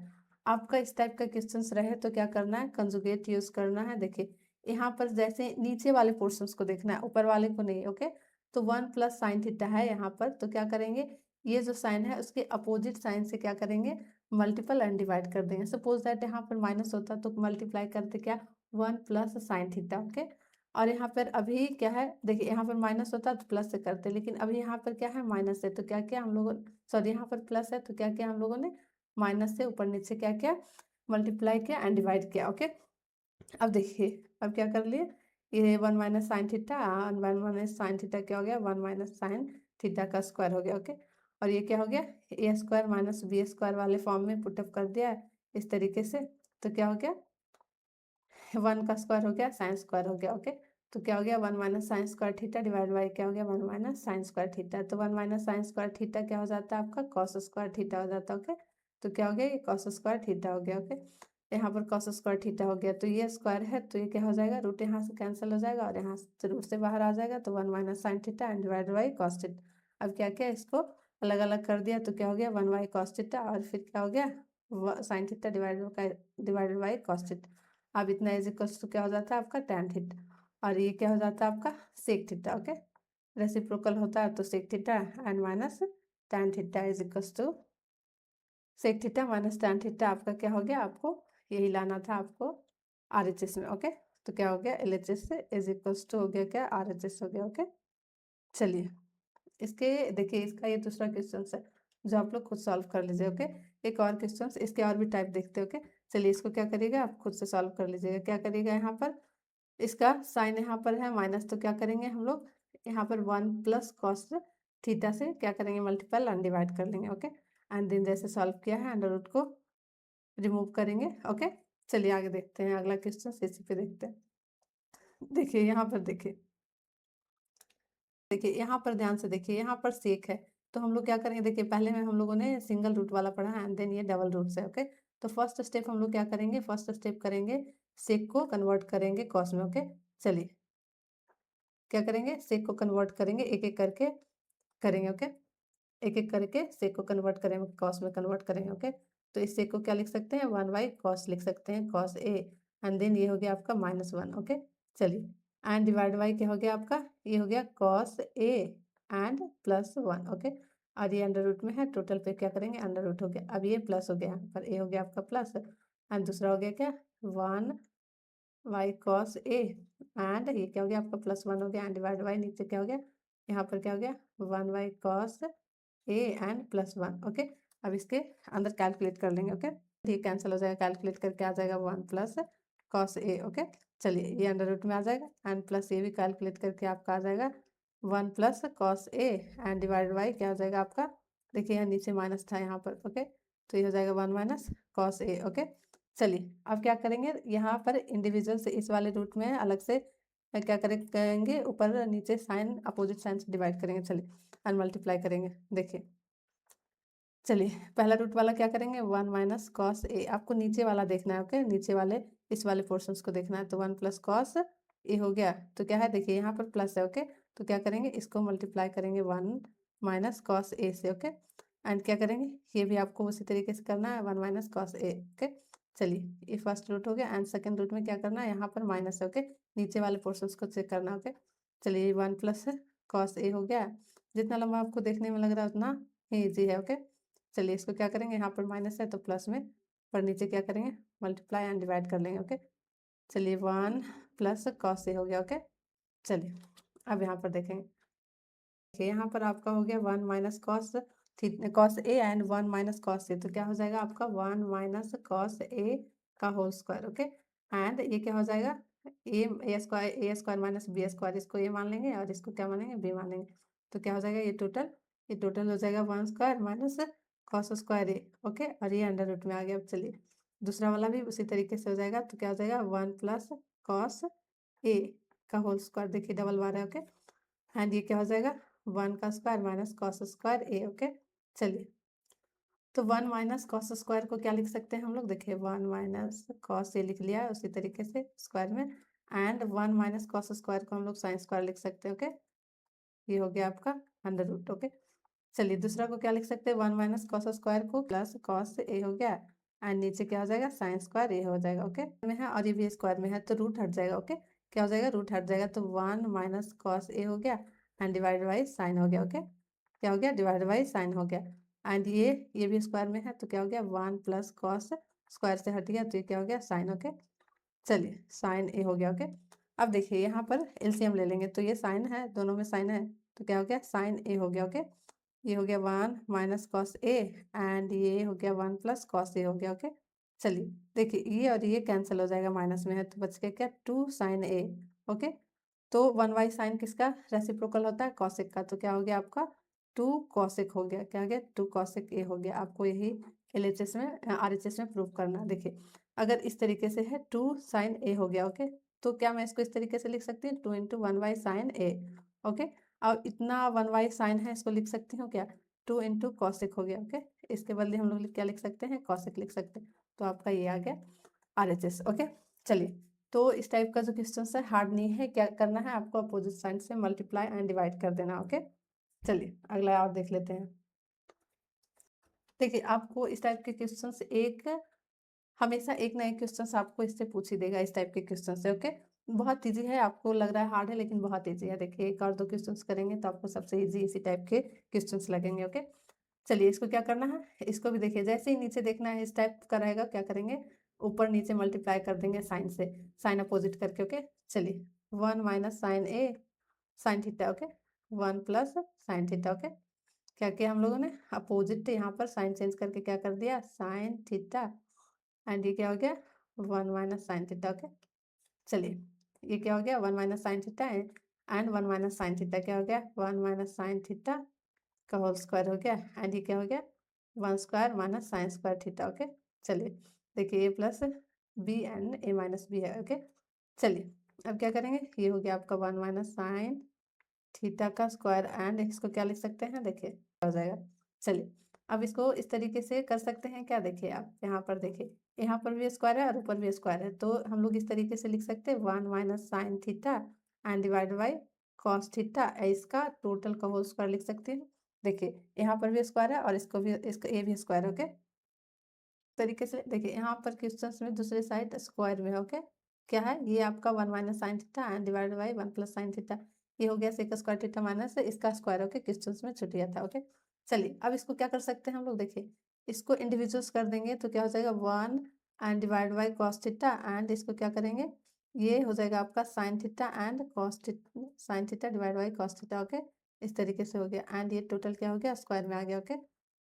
आपका इस टाइप का क्वेश्चंस रहे तो क्या करना है, कंजुगेट यूज करना है। देखिए यहाँ पर जैसे नीचे वाले पोर्शंस को देखना है, ऊपर वाले को नहीं। ओके, तो 1 प्लस साइन थीटा है यहाँ पर, तो क्या करेंगे ये जो साइन है उसके अपोजिट साइन से क्या करेंगे मल्टीपल एंड डिवाइड कर देंगे। सपोज दैट यहाँ पर माइनस होता तो मल्टीप्लाई करते क्या 1 प्लस साइन थीटा। ओके, और यहाँ पर अभी क्या है, देखिए यहाँ पर माइनस होता तो प्लस से करते, लेकिन अभी यहाँ पर क्या है माइनस है, तो क्या किया हम लोगों, सॉरी यहाँ पर प्लस है तो क्या किया हम लोगों ने माइनस से ऊपर नीचे क्या किया मल्टीप्लाई किया एंड डिवाइड किया। ओके, अब देखिए अब क्या कर लिए, ये 1 minus sine theta, 1 minus sine theta क्या हो गया 1 माइनस साइन थीटा का स्क्वायर हो गया। ओके, और ये क्या हो गया ए स्क्वायर माइनस बी स्क्वायर वाले फॉर्म में पुटअप कर दिया है इस तरीके से, तो क्या हो गया 1 का स्क्वायर हो गया साइन स्क्वायर हो गया। ओके, तो क्या हो गया 1 minus sine square theta divide by क्या हो गया 1 माइनस साइन स्क्वायर थीटा, तो 1 माइनस साइन स्क्वायर थीटा क्या हो जाता है आपका कॉस स्क्वायर थीटा हो जाता है। ओके, तो क्या हो गया ये कॉस स्क्वायर थीटा हो गया। ओके, यहाँ पर कॉस स्क्वायर थीटा हो गया, तो ये स्क्वायर है तो ये क्या हो जाएगा रूट यहाँ से कैंसिल हो जाएगा और यहाँ से रूट से बाहर आ जाएगा, तो 1 minus sine theta and divide by cos theta. अब क्या किया इसको अलग अलग कर दिया, तो क्या हो गया 1 बाई कॉस थीटा और फिर क्या हो गया sign theta divided by cos theta. अब इतना इज इक्वल्स टू क्या हो जाता है आपका टैन थीटा, और ये क्या हो जाता है आपका सेक थीटा। ओके, रेसिप्रोकल होता है तो sec theta and minus tan theta is equals to sec theta minus tan theta. आपका क्या हो गया, आपको यही लाना था आपको RHS में। ओके, तो क्या हो गया LHS से इज इक्वल्स टू हो गया क्या RHS हो गया। ओके, चलिए इसके देखिए इसका ये दूसरा क्वेश्चन है जो आप लोग खुद सॉल्व कर लीजिए। ओके, एक और क्वेश्चन इसके और भी टाइप देखते हैं। ओके, चलिए इसको क्या करिएगा आप खुद से सॉल्व कर लीजिएगा। क्या करिएगा यहाँ पर इसका साइन यहाँ पर है माइनस, तो क्या करेंगे हम लोग यहाँ पर 1 प्लस कॉस थीटा से क्या करेंगे मल्टीपल एंड डिवाइड कर लेंगे। ओके, एंड देन जैसे सॉल्व किया है अंडर रूट को रिमूव करेंगे। ओके, चलिए आगे देखते हैं अगला क्वेश्चन इसी पे देखते हैं। देखिए यहाँ पर देखिए यहाँ पर ध्यान से देखिए यहाँ पर सेक है, तो हम लोग क्या करेंगे देखिए पहले में हम लोगों ने सिंगल रूट वाला पढ़ा एंड देन ये डबल रूट से। ओके, तो फर्स्ट स्टेप हम लोग क्या करेंगे फर्स्ट स्टेप करेंगे सेक को कन्वर्ट करेंगे कॉस में। ओके, चलिए क्या करेंगे सेक को कन्वर्ट करेंगे एक एक करके करेंगे। ओके, एक एक करके सेक को कन्वर्ट करेंगे कॉस में कन्वर्ट करेंगे। ओके, तो इस सेक को क्या लिख सकते हैं 1 बाई कॉस लिख सकते हैं कॉस ए, एंड देन ये हो गया आपका -1। ओके, चलिए एंड डिवाइड बाई क्या हो गया आपका ये हो गया कॉस ए एंड +1। ओके, और ये अंडर रूट में है टोटल पे क्या करेंगे अंडर रूट हो गया, अब ये प्लस हो गया यहाँ पर ए हो गया आपका प्लस एंड दूसरा हो गया क्या 1 बाई कॉस ए एंड ये क्या हो गया आपका +1 हो गया एंड डिवाइड बाई नीचे क्या हो गया यहाँ पर क्या हो गया 1 by cos A and +1। Okay, अब इसके अंदर कैलकुलेट कर लेंगे। ओके, ये कैंसिल हो जाएगा कैलकुलेट करके आ जाएगा 1 प्लस कॉस ए। ओके, चलिए ये अंडर रूट में आ जाएगा एंड प्लस ये भी कैलकुलेट करके आपका आ जाएगा 1 plus cos A and divide by क्या हो जाएगा आपका देखिए यहाँ नीचे माइनस था यहाँ पर। ओके, तो ये हो जाएगा 1 माइनस कॉस ए। ओके, चलिए अब क्या करेंगे यहाँ पर इंडिविजुअल से इस वाले रूट में अलग से क्या करेंगे ऊपर नीचे साइन अपोजिट साइन से डिवाइड करेंगे। चलिए एंड मल्टीप्लाई करेंगे। देखिए चलिए पहला रूट वाला क्या करेंगे 1 माइनस कॉस ए, आपको नीचे वाला देखना है। ओके, नीचे वाले इस वाले पोर्शंस को देखना है, तो 1 प्लस कॉस ए हो गया, तो क्या है देखिए यहाँ पर प्लस है। ओके, तो क्या करेंगे इसको मल्टीप्लाई करेंगे 1 माइनस कॉस ए से। ओके, एंड क्या करेंगे ये भी आपको उसी तरीके से करना है 1 माइनस कॉस ए। ओके, चलिए ये फर्स्ट रूट हो गया एंड सेकंड रूट में क्या करना है यहाँ पर माइनस है। ओके, नीचे वाले पोर्शंस को चेक करना। ओके, चलिए 1 प्लस कॉस ए हो गया, जितना लंबा आपको देखने में लग रहा है उतना ही ईजी है। ओके, चलिए इसको क्या करेंगे यहाँ पर माइनस है तो प्लस में पर नीचे क्या करेंगे मल्टीप्लाई एंड डिवाइड कर लेंगे। ओके, चलिए 1 प्लस कॉस ए हो गया। ओके, चलिए अब यहाँ पर देखेंगे, यहाँ पर आपका हो गया 1 minus cos A and 1 minus cos A, तो क्या हो जाएगा आपका 1 माइनस कॉस ए का होल स्क्वायर। ओके, एंड ये क्या हो जाएगा ए स्क्वायर माइनस बी स्क्वायर, इसको ए मान लेंगे और इसको क्या मानेंगे बी मानेंगे, तो क्या हो जाएगा ये टोटल हो जाएगा 1 स्क्वायर माइनस कॉस स्क्वायर ए। ओके, और ये अंडर रूट में आ गया। अब चलिए दूसरा वाला भी उसी तरीके से हो जाएगा, तो क्या हो जाएगा 1 प्लस कॉस ए का होल स्क्वायर, देखिए डबल बार है। ओके, एंड ये क्या हो जाएगा 1 का स्क्वायर माइनस कॉस स्क्वायर ए। ओके, चलिए तो 1 माइनस कॉस स्क्वायर को क्या लिख सकते हैं हम लोग, देखिए 1 माइनस कॉस ए लिख लिया उसी तरीके से स्क्वायर में, एंड 1 माइनस कॉस स्क्वायर को हम लोग साइन स्क्वायर लिख सकते हैं। ओके, ये हो गया आपका अंडर रूट। ओके, चलिए दूसरा को क्या लिख सकते हैं 1 माइनस कॉस स्क्वायर को प्लस कॉस ए हो गया, एंड नीचे क्या हो जाएगा साइन स्क्वायर ए हो जाएगा। ओके, में है और ये भी स्क्वायर में है तो रूट हट जाएगा। ओके, क्या हो जाएगा रूट हट जाएगा, तो 1 माइनस कॉस ए हो गया एंड डिवाइड बाई साइन हो गया। ओके, क्या हो गया डिवाइड बाई साइन हो गया, एंड ये भी स्क्वायर में है तो क्या हो गया 1 प्लस कॉस स्क्वायर से हट गया तो ये क्या हो गया साइन। ओके, चलिए साइन ए हो गया। ओके, अब देखिए यहाँ पर एलसीएम ले लेंगे, तो ये साइन है, दोनों में साइन है, तो क्या हो गया साइन ए हो गया। ओके, ये हो गया 1 माइनस कॉस ए एंड ये हो गया 1 प्लस कॉस ए हो गया। ओके, चलिए देखिए ये और ये कैंसिल हो जाएगा, माइनस में है तो बच गया क्या 2 साइन ए। ओके, तो 1 बाई साइन किसका रेसिप्रोकल होता है कॉसेक का, तो क्या हो गया आपका 2 कॉसेक हो गया, क्या हो गया 2 कॉसेक ए हो गया। आपको यही एलएचएस में आरएचएस में प्रूव करना। देखिए अगर इस तरीके से है 2 साइन ए हो गया। ओके, तो क्या मैं इसको इस तरीके से लिख सकती हूँ 2 into 1 by sign A. Okay, और इतना 1 बाई साइन है इसको लिख सकती हूँ क्या 2 इंटू कॉसेक हो गया। ओके, इसके बदले हम लोग क्या लिख सकते हैं कॉसेक लिख सकते हैं, तो आपका ये आ गया आरएचएस। ओके, चलिए तो इस टाइप का जो क्वेश्चन है हार्ड नहीं है, क्या करना है आपको अपोजिट साइन से मल्टीप्लाई एंड डिवाइड कर देना। ओके, चलिए अगला और देख लेते हैं। देखिए आपको इस टाइप के क्वेश्चन हमेशा एक ना एक क्वेश्चन आपको इससे पूछ ही देगा, इस टाइप के क्वेश्चन से। ओके, बहुत इजी है, आपको लग रहा है हार्ड है लेकिन बहुत इजी है। देखिए एक और दो क्वेश्चन करेंगे तो आपको सबसे इजी इसी टाइप के क्वेश्चन लगेंगे। ओके, चलिए इसको क्या करना है, इसको भी देखिए जैसे ही नीचे देखना है इस टाइप का रहेगा, क्या करेंगे ऊपर नीचे मल्टीप्लाई कर देंगे साइन से, साइन अपोजिट करके। ओके, चलिए 1 minus sine A sine theta. Okay, 1 plus sine theta. Okay, क्या किया हम लोगों ने अपोजिट यहाँ पर साइन चेंज करके क्या कर दिया साइन थीटा, एंड ये क्या हो गया 1 माइनस साइन थीटा। ओके, चलिए ये क्या हो गया 1 minus sine theta and 1 minus sine theta क्या हो गया 1 माइनस साइन थीटा का होल स्क्वायर हो गया, एंड ये क्या हो गया 1 square minus sine square theta. Okay, चलिए देखिए A plus B and A minus B है। ओके, चलिए अब क्या करेंगे, ये हो गया आपका 1 माइनस साइन थीटा का स्क्वायर, एंड इसको क्या लिख सकते हैं देखिए हो जाएगा। चलिए अब इसको इस तरीके से कर सकते हैं क्या, देखिए आप यहाँ पर देखिए यहाँ पर भी स्क्वायर है और ऊपर भी स्क्वायर है, तो हम लोग इस तरीके से लिख सकते हैं 1 minus sine theta and divide by cos theta, इसका टोटल का होल स्क्वायर लिख सकते हैं। देखिए यहाँ पर भी स्क्वायर है और इसको भी इसका ए भी स्क्वायर। ओके, तरीके से देखिए यहाँ पर क्वेश्चन में दूसरे साइड स्क्वायर में। ओके, क्या है ये आपका 1 minus sine theta and divide by 1 plus sine theta, ये हो गया सेक स्क्वायर थीटा माइनस इसका स्क्वायर। ओके, क्वेश्चन में छूट गया था। ओके, चलिए अब इसको क्या कर सकते हैं हम लोग, देखिए इसको इंडिविजुअल्स कर देंगे तो क्या हो जाएगा 1 and divide by cos theta, and इसको क्या करेंगे ये हो जाएगा आपका sine theta and cos theta, sign theta divide by cos theta. Okay, इस तरीके से हो गया, एंड ये टोटल क्या हो गया स्क्वायर में आ गया। ओके,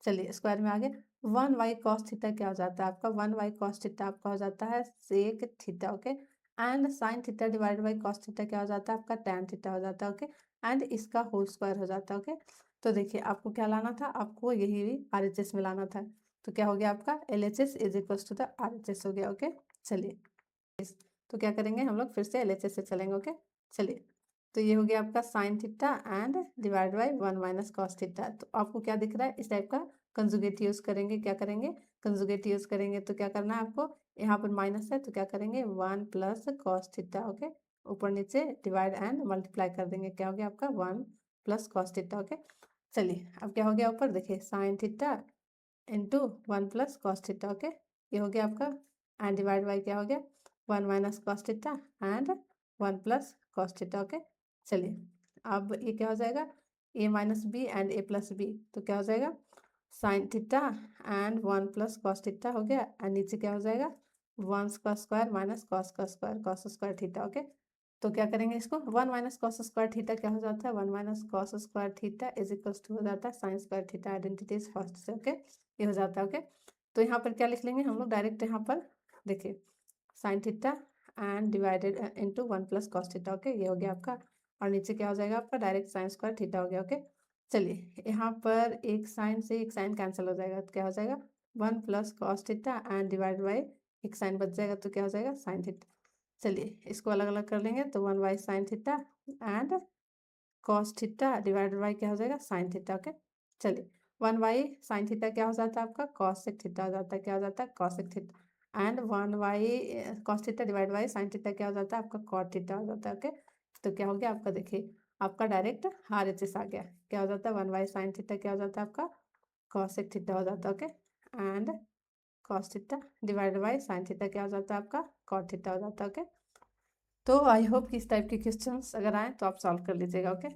चलिए स्क्वायर में आ गया 1 वाई कॉस थीटा क्या हो जाता है आपका 1 वाई कॉस थीटा आपका हो जाता है sec theta. Okay, and sine theta divide by cos theta क्या हो जाता है आपका टैन थीटा हो जाता है। ओके, एंड इसका होल स्क्वायर हो जाता है। ओके, तो देखिए आपको क्या लाना था, आपको यही आरएचएस में लाना था, तो क्या हो गया आपका LHS is equal to the RHS हो गया। ओके, चलिए तो क्या करेंगे हम लोग फिर से एलएचएस से चलेंगे। ओके, चलिए तो ये हो गया आपका sine theta and divide by 1 minus cos theta, तो आपको क्या दिख रहा है इस टाइप का कंजुगेट यूज करेंगे, क्या करेंगे कंजुगेट यूज करेंगे, तो क्या करना है आपको यहाँ पर माइनस है तो क्या करेंगे 1 प्लस कॉस थीटा। ओके, ऊपर नीचे डिवाइड एंड मल्टीप्लाई कर देंगे, क्या हो गया आपका 1 प्लस कॉस थीटा। ओके, चलिए अब क्या हो गया ऊपर देखिए sine theta into 1 plus cos theta. Okay, ये हो गया आपका एंड डिवाइड बाई क्या हो गया 1 minus cos theta and 1 plus cos theta. Okay, चलिए अब ये क्या हो जाएगा A minus B and A plus B, तो क्या हो जाएगा sine theta and 1 plus cos theta हो गया, एंड नीचे क्या हो जाएगा 1 का स्क्वायर माइनस कॉस का square cos square theta. Okay, तो क्या करेंगे इसको, 1 माइनस कॉस स्क्वायर थीटा क्या हो जाता है, 1 minus cos square theta is equals to हो जाता है sine square theta, identities first से, ओके ये हो जाता है, ओके। तो यहाँ पर क्या लिख लेंगे हम लोग डायरेक्ट, यहाँ पर देखिए sine theta and divided into 1 plus cos theta, okay ये हो गया आपका, और नीचे क्या हो जाएगा आपका डायरेक्ट साइन स्क्वायर थीटा हो गया, ओके। चलिए यहाँ पर एक साइन से एक साइन कैंसिल हो जाएगा, तो क्या हो जाएगा 1 plus cos theta and divide by एक साइन बच जाएगा, तो क्या हो जाएगा साइन थीटा। चलिए इसको अलग अलग कर लेंगे, तो 1 by sine theta and cos theta divided by क्या हो जाएगा साइन थीटा, ओके। चलिए 1 बाई साइन थीटा क्या हो जाता है आपका कॉसेक थीटा हो जाता है, क्या हो जाता है cosec theta, and 1 by cos theta divide by sine theta क्या हो जाता है आपका कॉट थीटा हो जाता है, ओके। तो क्या हो गया आपका, देखिए आपका डायरेक्ट RHS आ गया, क्या हो जाता है 1 बाई साइन थीटा क्या हो जाता है आपका कॉसेक थीटा हो जाता है, okay, and cos theta divide by sine theta क्या हो जाता है आपका कॉट थीटा हो जाता है, ओके। तो आई होप कि इस टाइप के क्वेश्चंस अगर आए तो आप सॉल्व कर लीजिएगा, ओके।